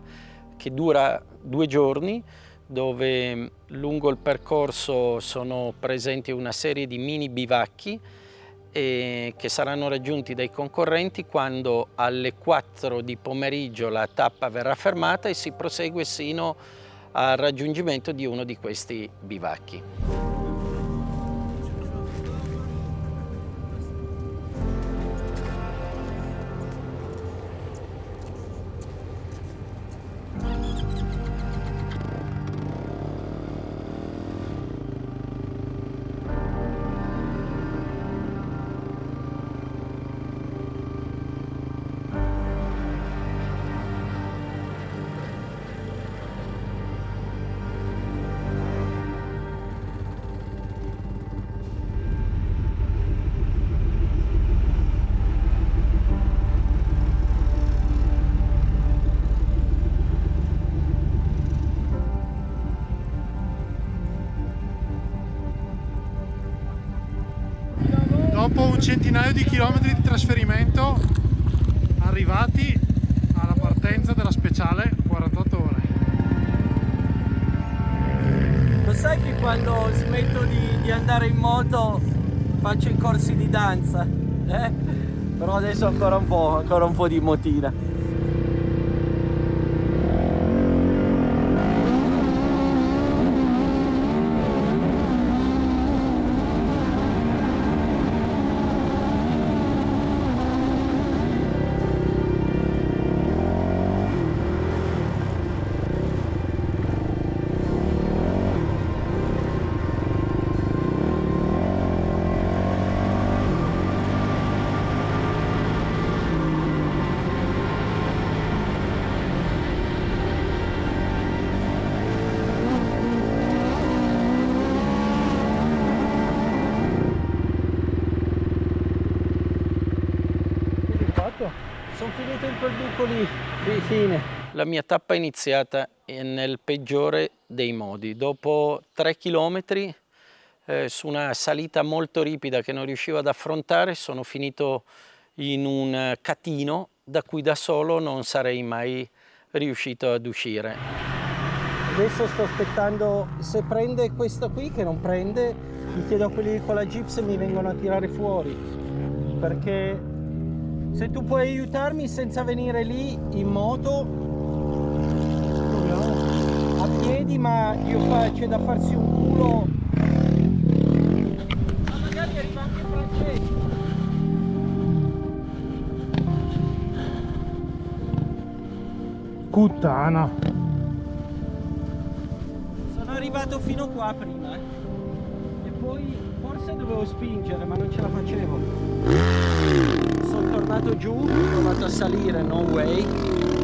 che dura 2 giorni, dove lungo il percorso sono presenti una serie di mini bivacchi che saranno raggiunti dai concorrenti quando alle 4 di pomeriggio la tappa verrà fermata e si prosegue sino al raggiungimento di uno di questi bivacchi. Dopo un centinaio di chilometri di trasferimento, arrivati alla partenza della speciale 48 ore. Lo sai che quando smetto di andare in moto faccio i corsi di danza? Però adesso ancora un po' di motina. ecco, sono finito in quel buco lì, fine. La mia tappa è iniziata nel peggiore dei modi. Dopo 3 chilometri su una salita molto ripida che non riuscivo ad affrontare, sono finito in un catino da cui da solo non sarei mai riuscito ad uscire. Adesso sto aspettando se prende questo qui, che non prende, gli chiedo a quelli con la jeep se mi vengono a tirare fuori, perché se tu puoi aiutarmi senza venire lì in moto, a piedi, ma c'è da farsi un culo. Ma magari arriva anche Francesco. Puttana. Sono arrivato fino qua prima, e poi forse dovevo spingere, ma non ce la facevo. Sono tornato giù, ho provato a salire, no way.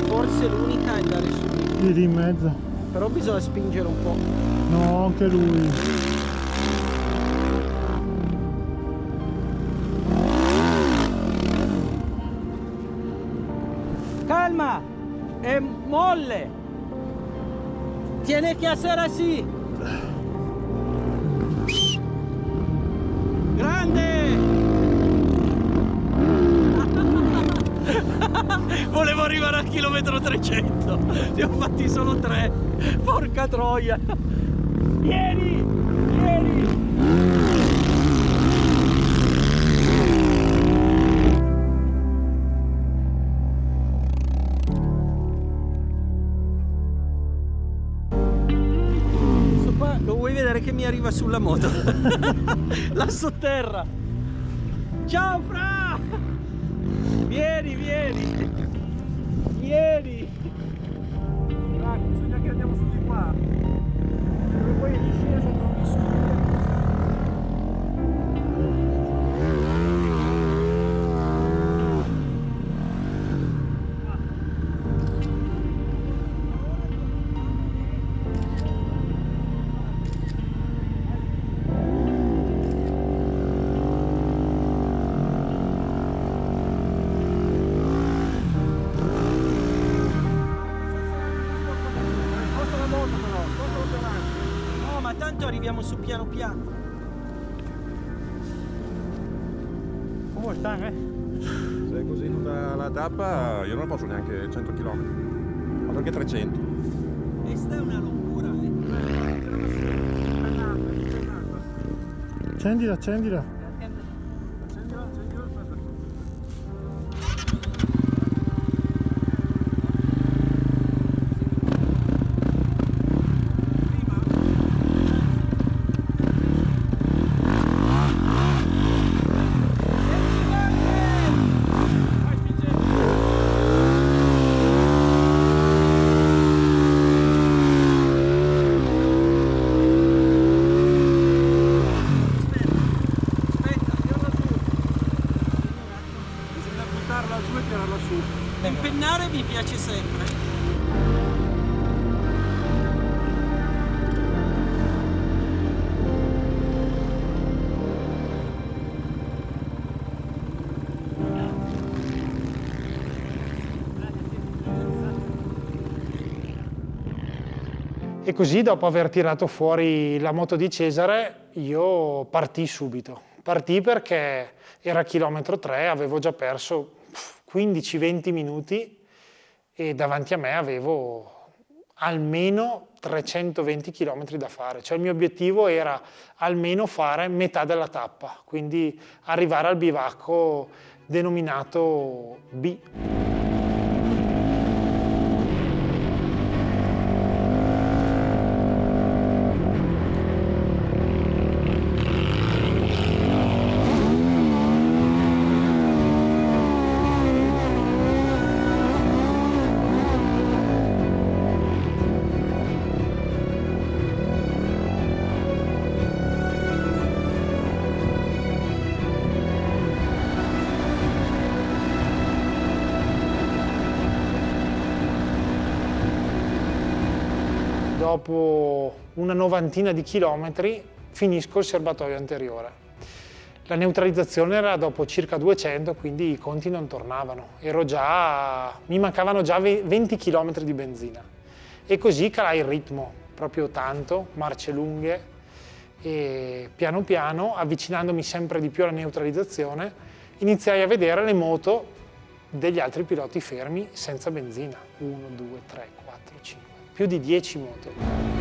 Forse l'unica è andare su lì. Lì in mezzo. Però bisogna spingere un po'. No, anche lui. Calma! È molle! Tiene che hacer así! Grande! Volevo arrivare al chilometro 300, ne ho fatti solo 3. Porca troia! Vieni! Vieni! Lo vuoi vedere che mi arriva sulla moto? La sotterra! Ciao Fra! Vieni, vieni! Vieni! Ah, bisogna che andiamo su di qua. Dove poi è disceso, torni su. No, ma tanto arriviamo su piano piano. Come stai, Se è così tutta la tappa, io non posso neanche 100 km, vado anche 300. Questa è una locura, Accendila, accendila. Impennare mi piace sempre. E così, dopo aver tirato fuori la moto di Cesare, io partii subito. Partii perché era chilometro 3, avevo già perso 15-20 minuti e davanti a me avevo almeno 320 km da fare. Cioè il mio obiettivo era almeno fare metà della tappa, quindi arrivare al bivacco denominato B. Dopo una novantina di chilometri finisco il serbatoio anteriore. La neutralizzazione era dopo circa 200, quindi i conti non tornavano. Mi mancavano già 20 km di benzina. E così calai il ritmo, proprio tanto, marce lunghe, e piano piano, avvicinandomi sempre di più alla neutralizzazione, iniziai a vedere le moto degli altri piloti fermi senza benzina. 1, 2, 3, 4, 5, più di 10 moto.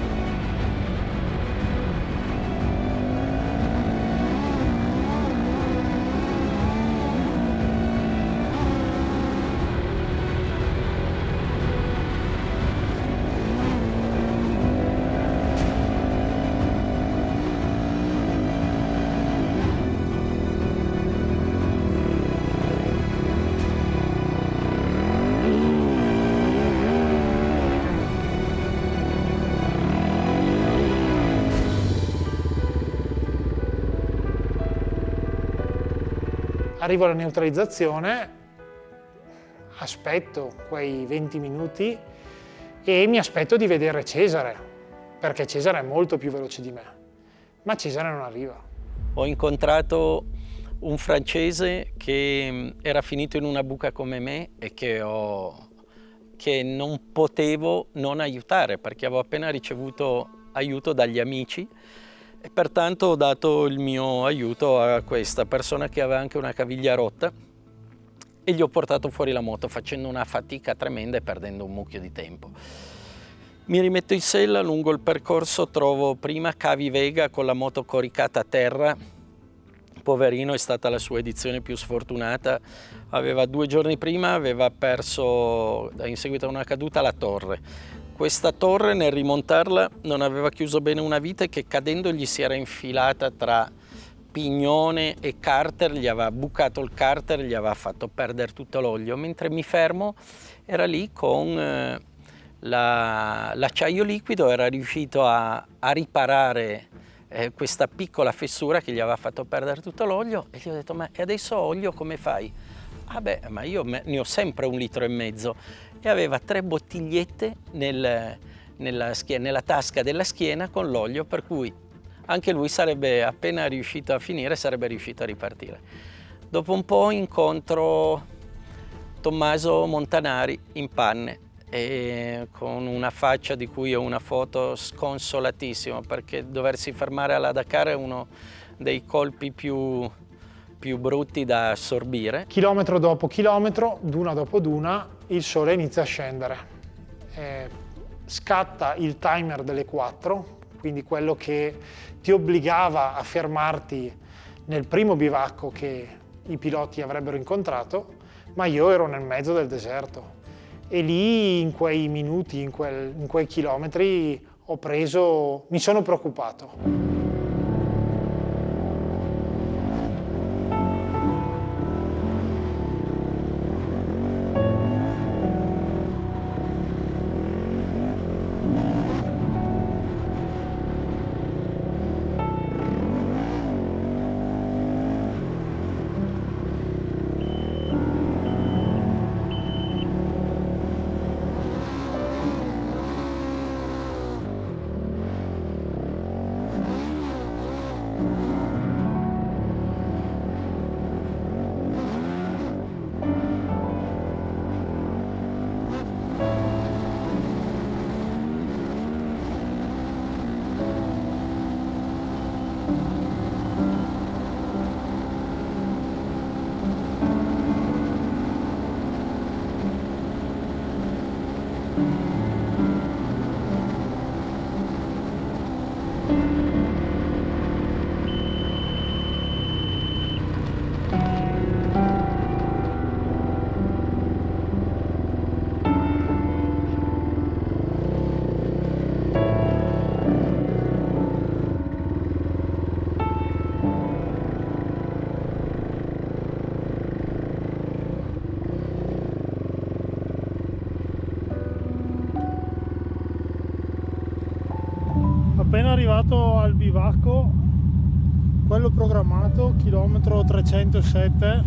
Arrivo alla neutralizzazione, aspetto quei 20 minuti e mi aspetto di vedere Cesare, perché Cesare è molto più veloce di me, ma Cesare non arriva. Ho incontrato un francese che era finito in una buca come me e che non potevo non aiutare, perché avevo appena ricevuto aiuto dagli amici. E pertanto ho dato il mio aiuto a questa persona che aveva anche una caviglia rotta e gli ho portato fuori la moto facendo una fatica tremenda e perdendo un mucchio di tempo. Mi rimetto in sella, lungo il percorso trovo prima Cavi Vega con la moto coricata a terra. Poverino, è stata la sua edizione più sfortunata. 2 giorni prima aveva perso, in seguito a una caduta, la torre. Questa torre, nel rimontarla, non aveva chiuso bene una vite che cadendo gli si era infilata tra pignone e carter, gli aveva bucato il carter, gli aveva fatto perdere tutto l'olio. Mentre mi fermo, era lì con l'acciaio liquido, era riuscito a riparare questa piccola fessura che gli aveva fatto perdere tutto l'olio e gli ho detto: ma adesso olio come fai? Ah beh, ma io ne ho sempre 1,5 litri. E aveva 3 bottigliette nella tasca della schiena con l'olio, per cui anche lui sarebbe appena riuscito a finire, sarebbe riuscito a ripartire. Dopo un po' incontro Tommaso Montanari in panne e con una faccia di cui ho una foto sconsolatissima, perché doversi fermare alla Dakar è uno dei colpi più brutti da assorbire. Chilometro dopo chilometro, duna dopo duna, il sole inizia a scendere. Scatta il timer delle 4, quindi quello che ti obbligava a fermarti nel primo bivacco che i piloti avrebbero incontrato, ma io ero nel mezzo del deserto. E lì, in quei minuti, in quei chilometri, mi sono preoccupato. Appena arrivato al bivacco, quello programmato, chilometro 307,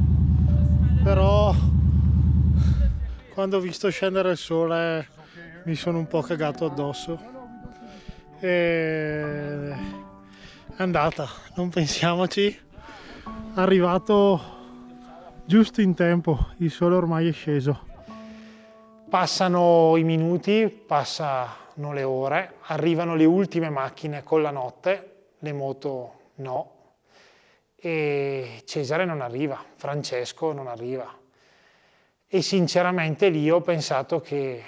però quando ho visto scendere il sole mi sono un po' cagato addosso. E è andata, non pensiamoci, arrivato giusto in tempo, il sole ormai è sceso. Passano i minuti, passano le ore, arrivano le ultime macchine con la notte, le moto no, e Cesare non arriva, Francesco non arriva. E sinceramente lì ho pensato che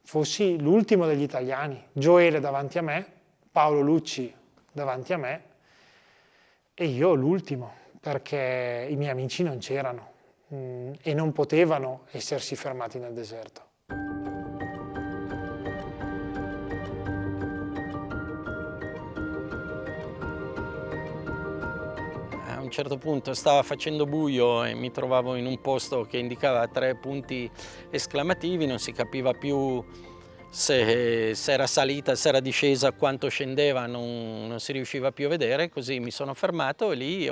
fossi l'ultimo degli italiani, Gioele davanti a me, Paolo Lucci davanti a me e io l'ultimo, perché i miei amici non c'erano e non potevano essersi fermati nel deserto. A un certo punto stava facendo buio e mi trovavo in un posto che indicava 3 punti esclamativi, non si capiva più se era salita, se era discesa, quanto scendeva, non si riusciva più a vedere, così mi sono fermato e lì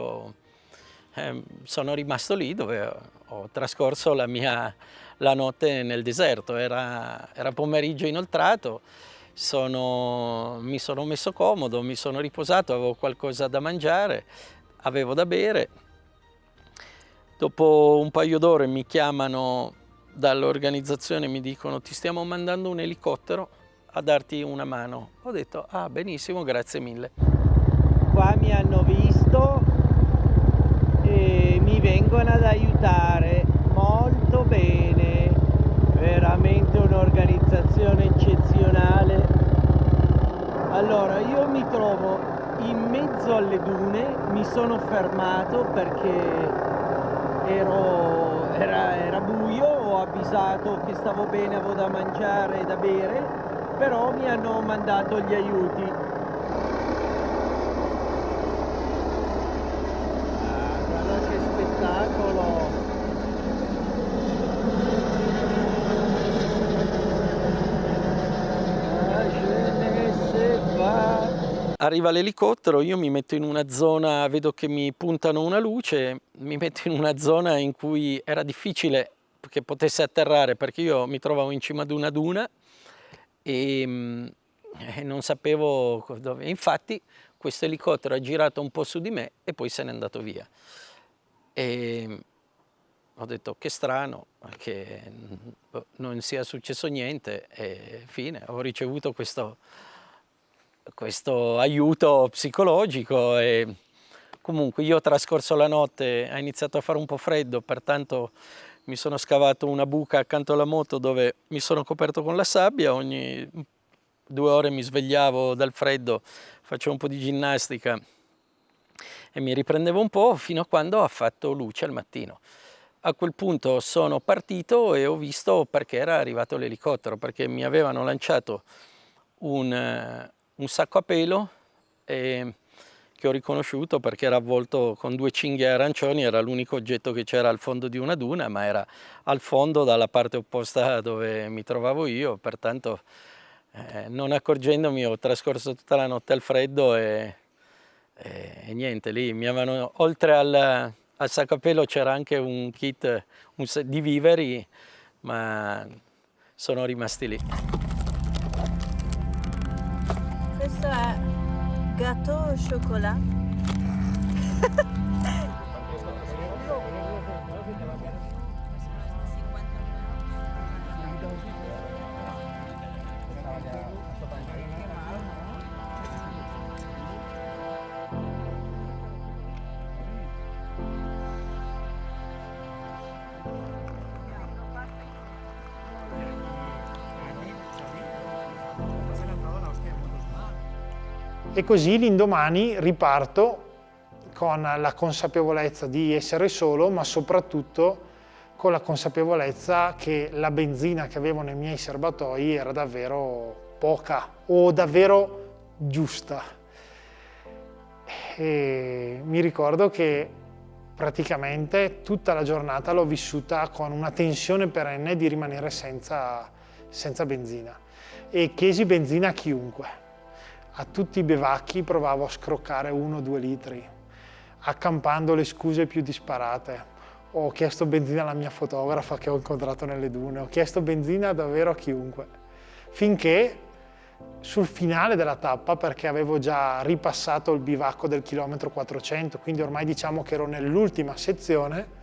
sono rimasto lì dove ho trascorso la notte nel deserto. Era pomeriggio inoltrato, mi sono messo comodo, mi sono riposato, avevo qualcosa da mangiare, avevo da bere. Dopo un paio d'ore mi chiamano dall'organizzazione, mi dicono: ti stiamo mandando un elicottero a darti una mano. Ho detto: ah, benissimo, grazie mille. Qua mi hanno visto e mi vengono ad aiutare molto bene, veramente un'organizzazione eccezionale. Allora, io mi trovo in mezzo alle dune, mi sono fermato perché era buio, ho avvisato che stavo bene, avevo da mangiare e da bere, però mi hanno mandato gli aiuti. Guarda che spettacolo! Arriva l'elicottero, io mi metto in una zona, vedo che mi puntano una luce, mi metto in una zona in cui era difficile che potesse atterrare perché io mi trovavo in cima ad una duna e non sapevo dove. Infatti questo elicottero ha girato un po' su di me e poi se n'è andato via. E ho detto: che strano che non sia successo niente, e fine, ho ricevuto questo aiuto psicologico. E comunque io ho trascorso la notte, ha iniziato a fare un po' freddo, pertanto mi sono scavato una buca accanto alla moto dove mi sono coperto con la sabbia, ogni 2 ore mi svegliavo dal freddo, facevo un po' di ginnastica e mi riprendevo un po' fino a quando ha fatto luce al mattino. A quel punto sono partito e ho visto perché era arrivato l'elicottero, perché mi avevano lanciato un sacco a pelo che ho riconosciuto perché era avvolto con 2 cinghie arancioni, era l'unico oggetto che c'era al fondo di una duna, ma era al fondo dalla parte opposta dove mi trovavo io, pertanto non accorgendomi ho trascorso tutta la notte al freddo e niente, lì mi avevano, oltre al sacco a pelo c'era anche un kit di viveri, ma sono rimasti lì. Questo è gâteau au chocolat. E così l'indomani riparto con la consapevolezza di essere solo, ma soprattutto con la consapevolezza che la benzina che avevo nei miei serbatoi era davvero poca o davvero giusta. E mi ricordo che praticamente tutta la giornata l'ho vissuta con una tensione perenne di rimanere senza benzina, e chiesi benzina a chiunque. A tutti i bevacchi provavo a scroccare 1 o 2 litri, accampando le scuse più disparate. Ho chiesto benzina alla mia fotografa che ho incontrato nelle dune, ho chiesto benzina davvero a chiunque, finché sul finale della tappa, perché avevo già ripassato il bivacco del chilometro 400, quindi ormai diciamo che ero nell'ultima sezione,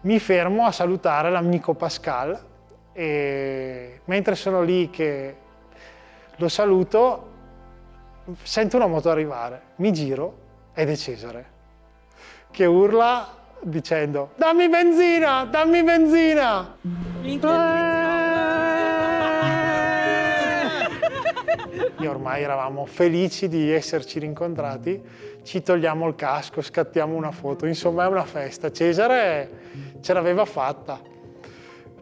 mi fermo a salutare l'amico Pascal e mentre sono lì che lo saluto sento una moto arrivare, mi giro ed è Cesare che urla dicendo dammi benzina, dammi benzina! E ormai eravamo felici di esserci rincontrati, ci togliamo il casco, scattiamo una foto, insomma è una festa. Cesare ce l'aveva fatta.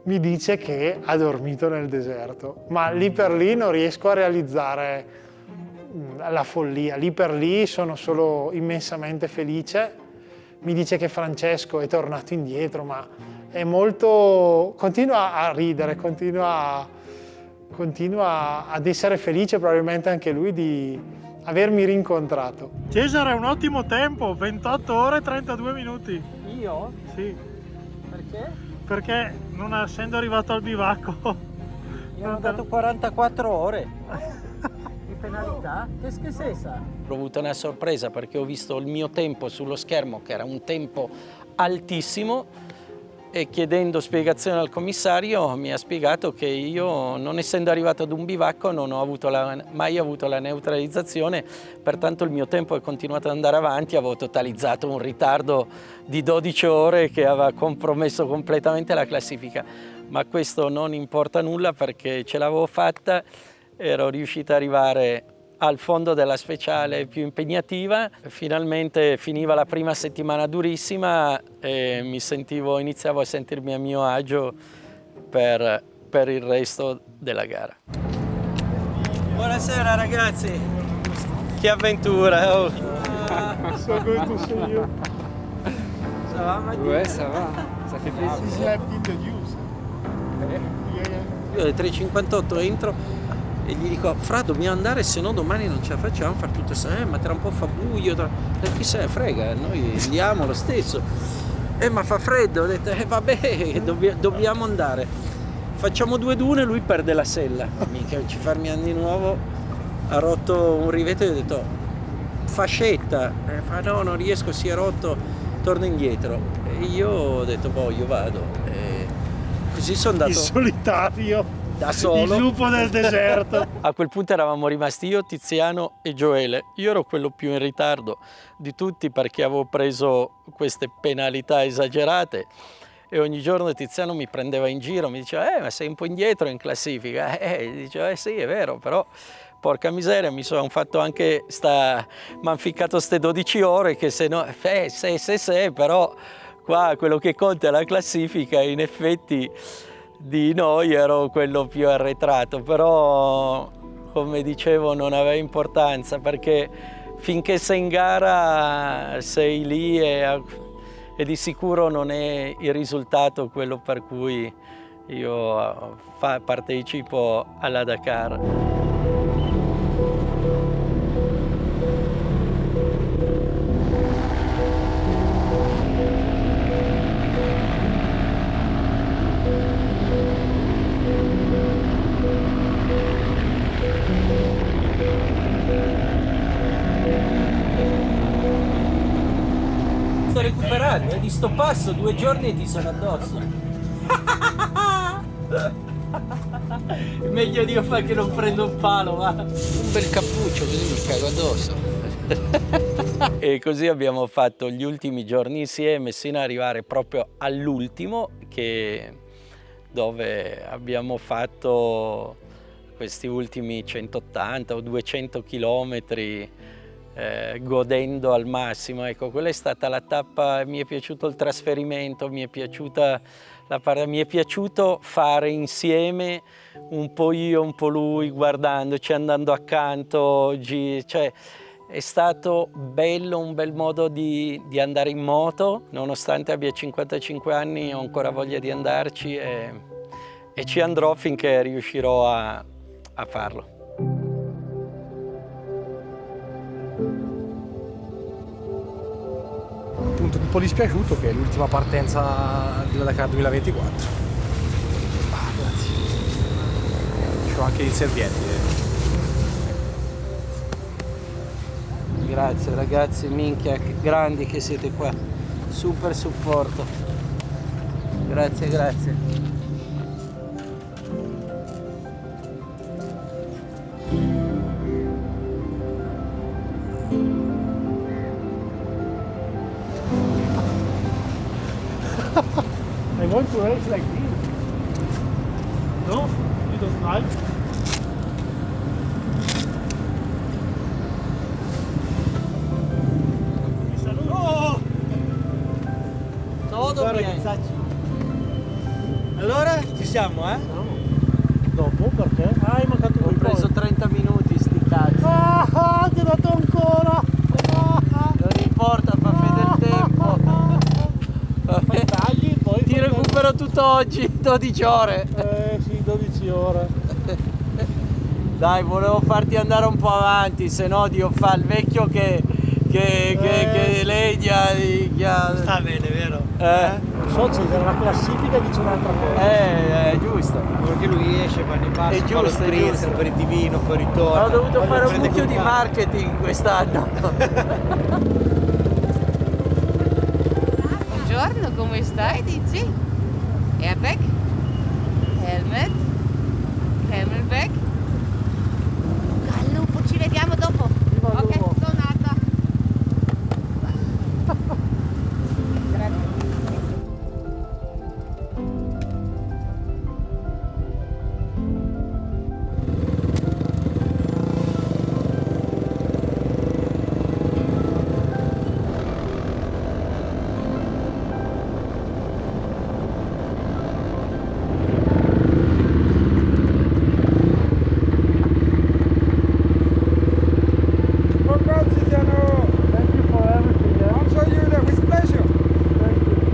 Mi dice che ha dormito nel deserto, ma lì per lì non riesco a realizzare la follia. Lì per lì sono solo immensamente felice. Mi dice che Francesco è tornato indietro, ma è molto... continua a ridere, continua ad essere felice probabilmente anche lui di avermi rincontrato. Cesare, un ottimo tempo, 28 ore e 32 minuti. Io? Sì. Perché? Perché non essendo arrivato al bivacco... Mi hanno dato 44 ore di penalità. Che sei sa? Ho avuto una sorpresa perché ho visto il mio tempo sullo schermo, che era un tempo altissimo, e chiedendo spiegazione al commissario mi ha spiegato che io, non essendo arrivato ad un bivacco, non ho mai avuto la neutralizzazione, pertanto il mio tempo è continuato ad andare avanti, avevo totalizzato un ritardo di 12 ore che aveva compromesso completamente la classifica, ma questo non importa nulla perché ce l'avevo fatta, ero riuscito ad arrivare al fondo della speciale più impegnativa. Finalmente finiva la prima settimana durissima e iniziavo a sentirmi a mio agio per il resto della gara. Buonasera ragazzi, che avventura! Oh. So good to see you. Ça va, Mathieu? Ouais, ça va. Ça fait plaisir. He slept in the news. Io alle 3:58 entro e gli dico, Fra, dobbiamo andare, se no domani non ce la facciamo, fare tutto ma tra un po' fa buio, chi se ne frega, noi andiamo lo stesso. Ma fa freddo, ho detto, vabbè, dobbiamo andare. Facciamo 2 dune, lui perde la sella. Mica ci fermiamo di nuovo, ha rotto un rivetto e ho detto, fascetta. Fa no, non riesco, si è rotto, torno indietro. E io ho detto, boh, io vado. Così sono andato... Il solitario. Da solo. Il lupo del deserto. A quel punto eravamo rimasti io, Tiziano e Gioele. Io ero quello più in ritardo di tutti perché avevo preso queste penalità esagerate e ogni giorno Tiziano mi prendeva in giro, mi diceva ma sei un po' indietro in classifica. Dicevo sì, è vero, però porca miseria, mi hanno ficcato ste 12 ore che se no, però qua quello che conta è la classifica, in effetti di noi ero quello più arretrato, però come dicevo non aveva importanza perché finché sei in gara sei lì e di sicuro non è il risultato quello per cui io partecipo alla Dakar. Recuperando, di sto passo 2 giorni e ti sono addosso. Meglio di io fare che non prendo un palo, va. Un bel cappuccio così mi cago addosso. E così abbiamo fatto gli ultimi giorni insieme sino ad arrivare proprio all'ultimo, dove abbiamo fatto questi ultimi 180 o 200 chilometri godendo al massimo. Ecco, quella è stata la tappa, mi è piaciuto il trasferimento, mi è piaciuto fare insieme un po' io, un po' lui, guardandoci, andando accanto, cioè è stato bello, un bel modo di andare in moto, nonostante abbia 55 anni ho ancora voglia di andarci e ci andrò finché riuscirò a farlo. Appunto un po' dispiaciuto che è l'ultima partenza della Dakar 2024. Grazie. C'ho anche i servietti. Grazie ragazzi, minchia, grandi che siete qua. Super supporto. Grazie, grazie. I want to race like this. No? You don't like? Mi saluto. Oh! Todo bien. Allora ci siamo, eh? Dopo perché? Ah, hai mancato Ho preso 30 minuti, sti cazzi. Ah, ti ho dato ancora! Non importa, fa fede il tempo. Fai tagli, poi Ti recupero tutto oggi, 12 ore. Sì, 12 ore. Dai, volevo farti andare un po' avanti, se no Dio fa il vecchio che legna. Sta bene, vero? So, c'è la classifica dice un'altra cosa. È giusto. Perché lui esce, va in basso, È fa lo giusto, è spritz, giusto. aperitivino, poi ritorna. Ho dovuto Poi fare un prende mucchio con di calma. marketing quest'anno. Buongiorno, come stai, Dici? Airbag? Helmet? Camelback? Al lupo, ci vediamo dopo. Ok, donata. Grazie. Thank you for everything. Yeah? I'll show you that with pleasure. Thank you.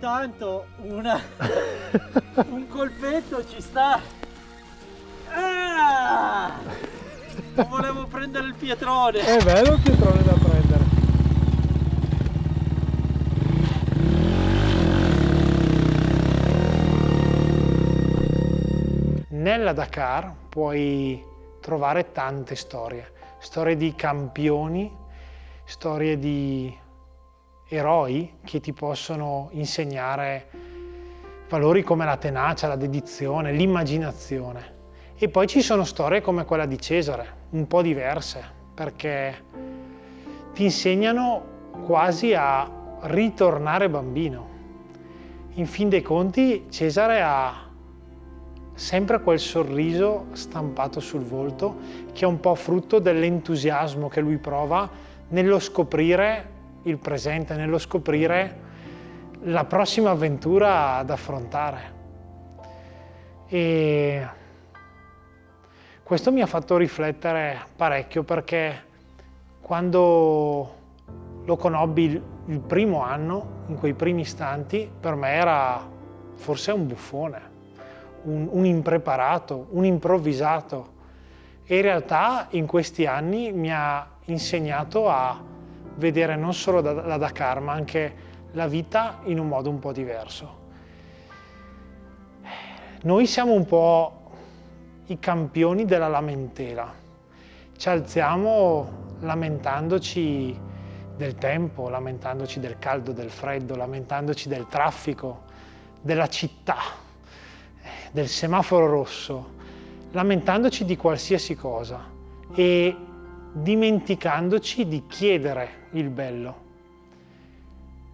tanto un colpetto ci sta. Ah! Volevo prendere il pietrone. È bello il pietrone da prendere. nella Dakar puoi trovare tante storie di campioni, storie di eroi che ti possono insegnare valori come la tenacia, la dedizione, l'immaginazione. E poi ci sono storie come quella di Cesare, un po' diverse, perché ti insegnano quasi a ritornare bambino. In fin dei conti Cesare ha sempre quel sorriso stampato sul volto che è un po' frutto dell'entusiasmo che lui prova nello scoprire il presente, nello scoprire la prossima avventura ad affrontare. E questo mi ha fatto riflettere parecchio, perché quando lo conobbi il primo anno, in quei primi istanti, per me era forse un buffone, un impreparato, un improvvisato. E in realtà in questi anni mi ha insegnato a vedere non solo la Dakar, ma anche la vita in un modo un po' diverso. Noi siamo un po' i campioni della lamentela. Ci alziamo lamentandoci del tempo, lamentandoci del caldo, del freddo, lamentandoci del traffico, della città, del semaforo rosso, lamentandoci di qualsiasi cosa e dimenticandoci di chiedere il bello.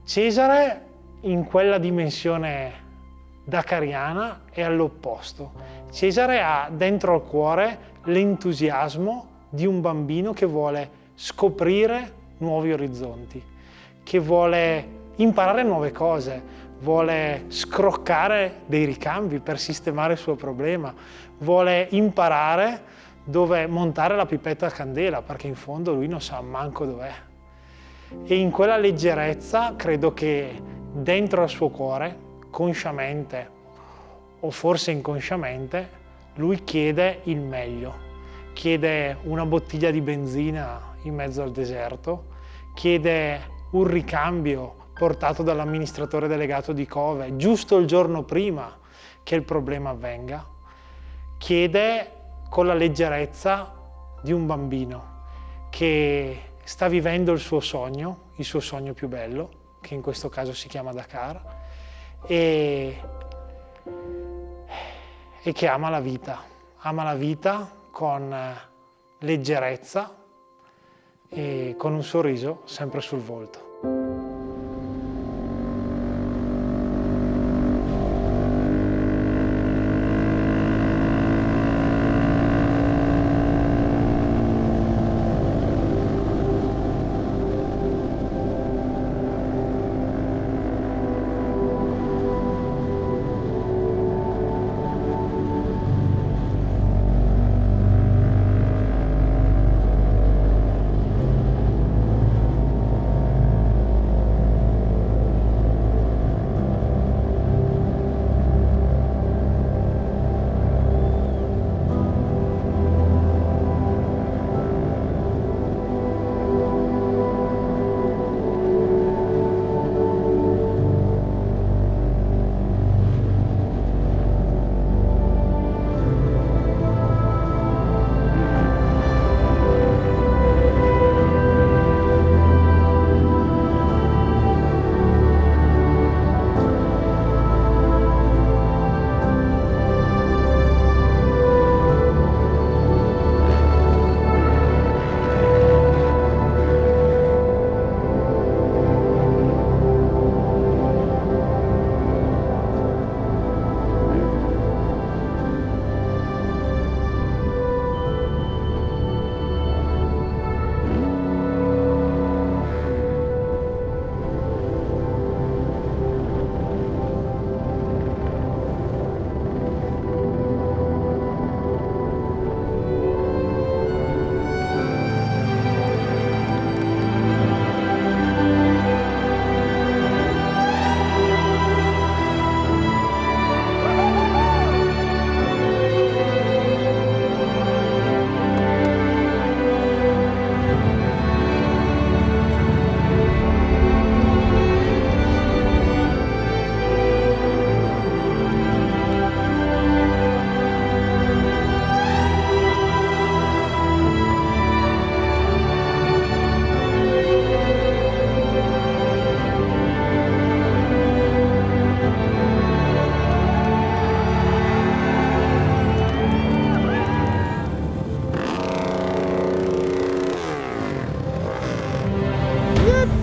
Cesare in quella dimensione dakariana è all'opposto. Cesare ha dentro al cuore l'entusiasmo di un bambino che vuole scoprire nuovi orizzonti, che vuole imparare nuove cose, vuole scroccare dei ricambi per sistemare il suo problema, vuole imparare dove montare la pipetta a candela, perché in fondo lui non sa manco dov'è. E in quella leggerezza credo che dentro al suo cuore, consciamente o forse inconsciamente, lui chiede il meglio, chiede una bottiglia di benzina in mezzo al deserto, chiede un ricambio portato dall'amministratore delegato di Cove giusto il giorno prima che il problema avvenga, chiede con la leggerezza di un bambino che sta vivendo il suo sogno più bello, che in questo caso si chiama Dakar, e che ama la vita con leggerezza e con un sorriso sempre sul volto.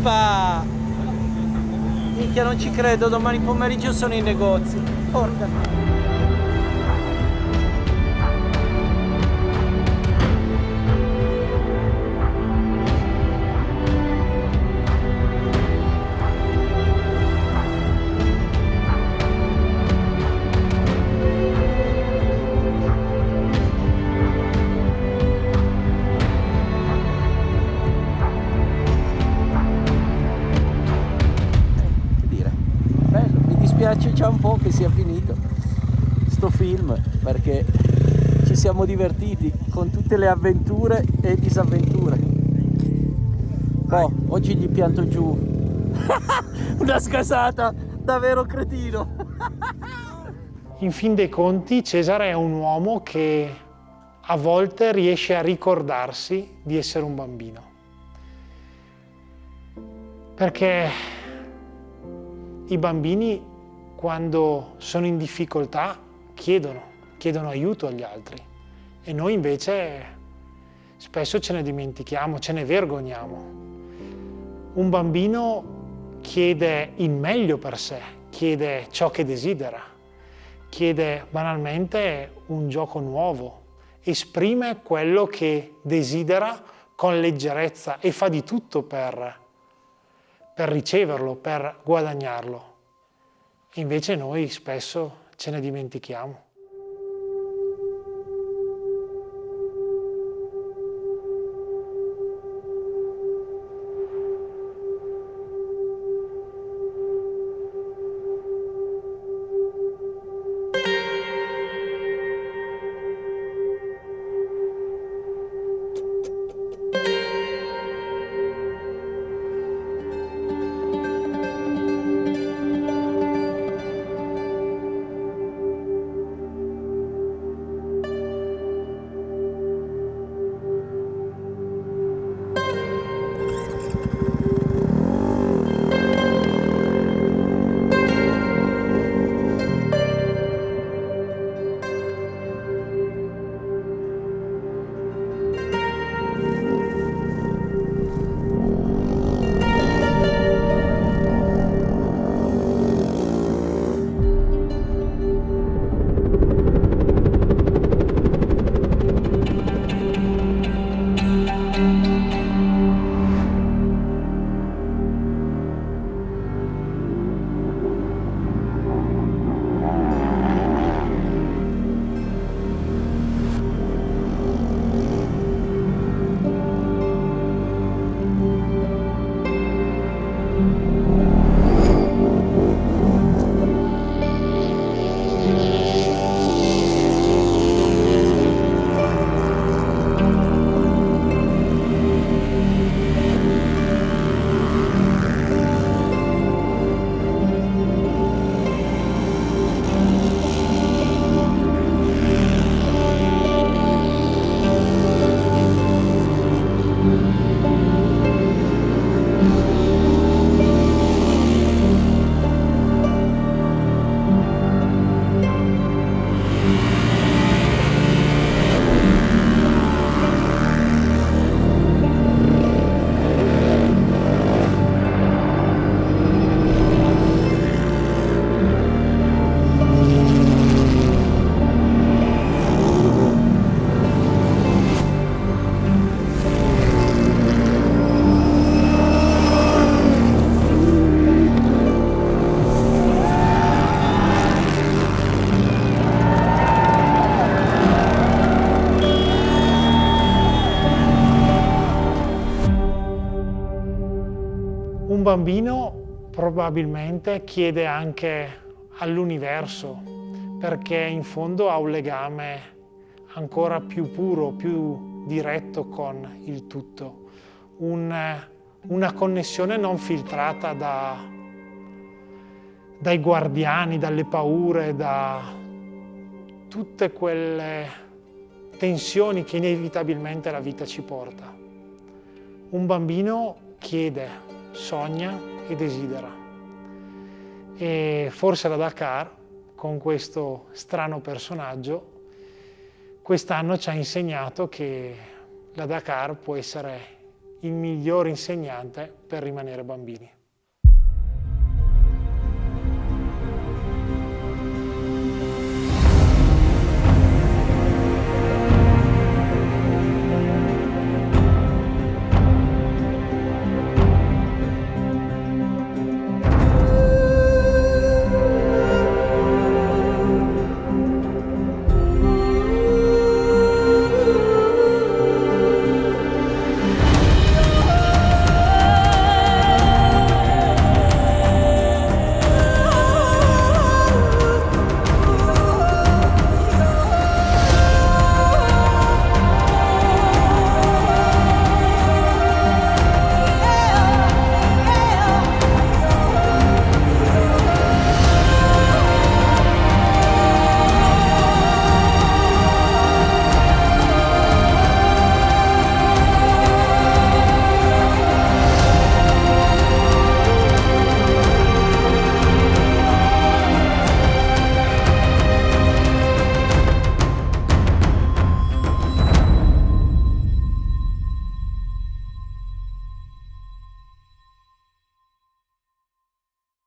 fa? Minchia, non ci credo, domani pomeriggio sono in negozio. Porca. Mi dispiace già un po' che sia finito sto film, perché ci siamo divertiti con tutte le avventure e disavventure. Oh, oggi gli pianto giù una sgasata davvero cretino. In fin dei conti Cesare è un uomo che a volte riesce a ricordarsi di essere un bambino, perché i bambini, quando sono in difficoltà, chiedono aiuto agli altri, e noi invece spesso ce ne dimentichiamo, ce ne vergogniamo. Un bambino chiede il meglio per sé, chiede ciò che desidera, chiede banalmente un gioco nuovo, esprime quello che desidera con leggerezza e fa di tutto per riceverlo, per guadagnarlo. Invece noi spesso ce ne dimentichiamo. Un bambino probabilmente chiede anche all'universo, perché in fondo ha un legame ancora più puro, più diretto con il tutto, una connessione non filtrata dai guardiani, dalle paure, da tutte quelle tensioni che inevitabilmente la vita ci porta. Un bambino chiede, sogna e desidera. E forse la Dakar, con questo strano personaggio, quest'anno ci ha insegnato che la Dakar può essere il miglior insegnante per rimanere bambini.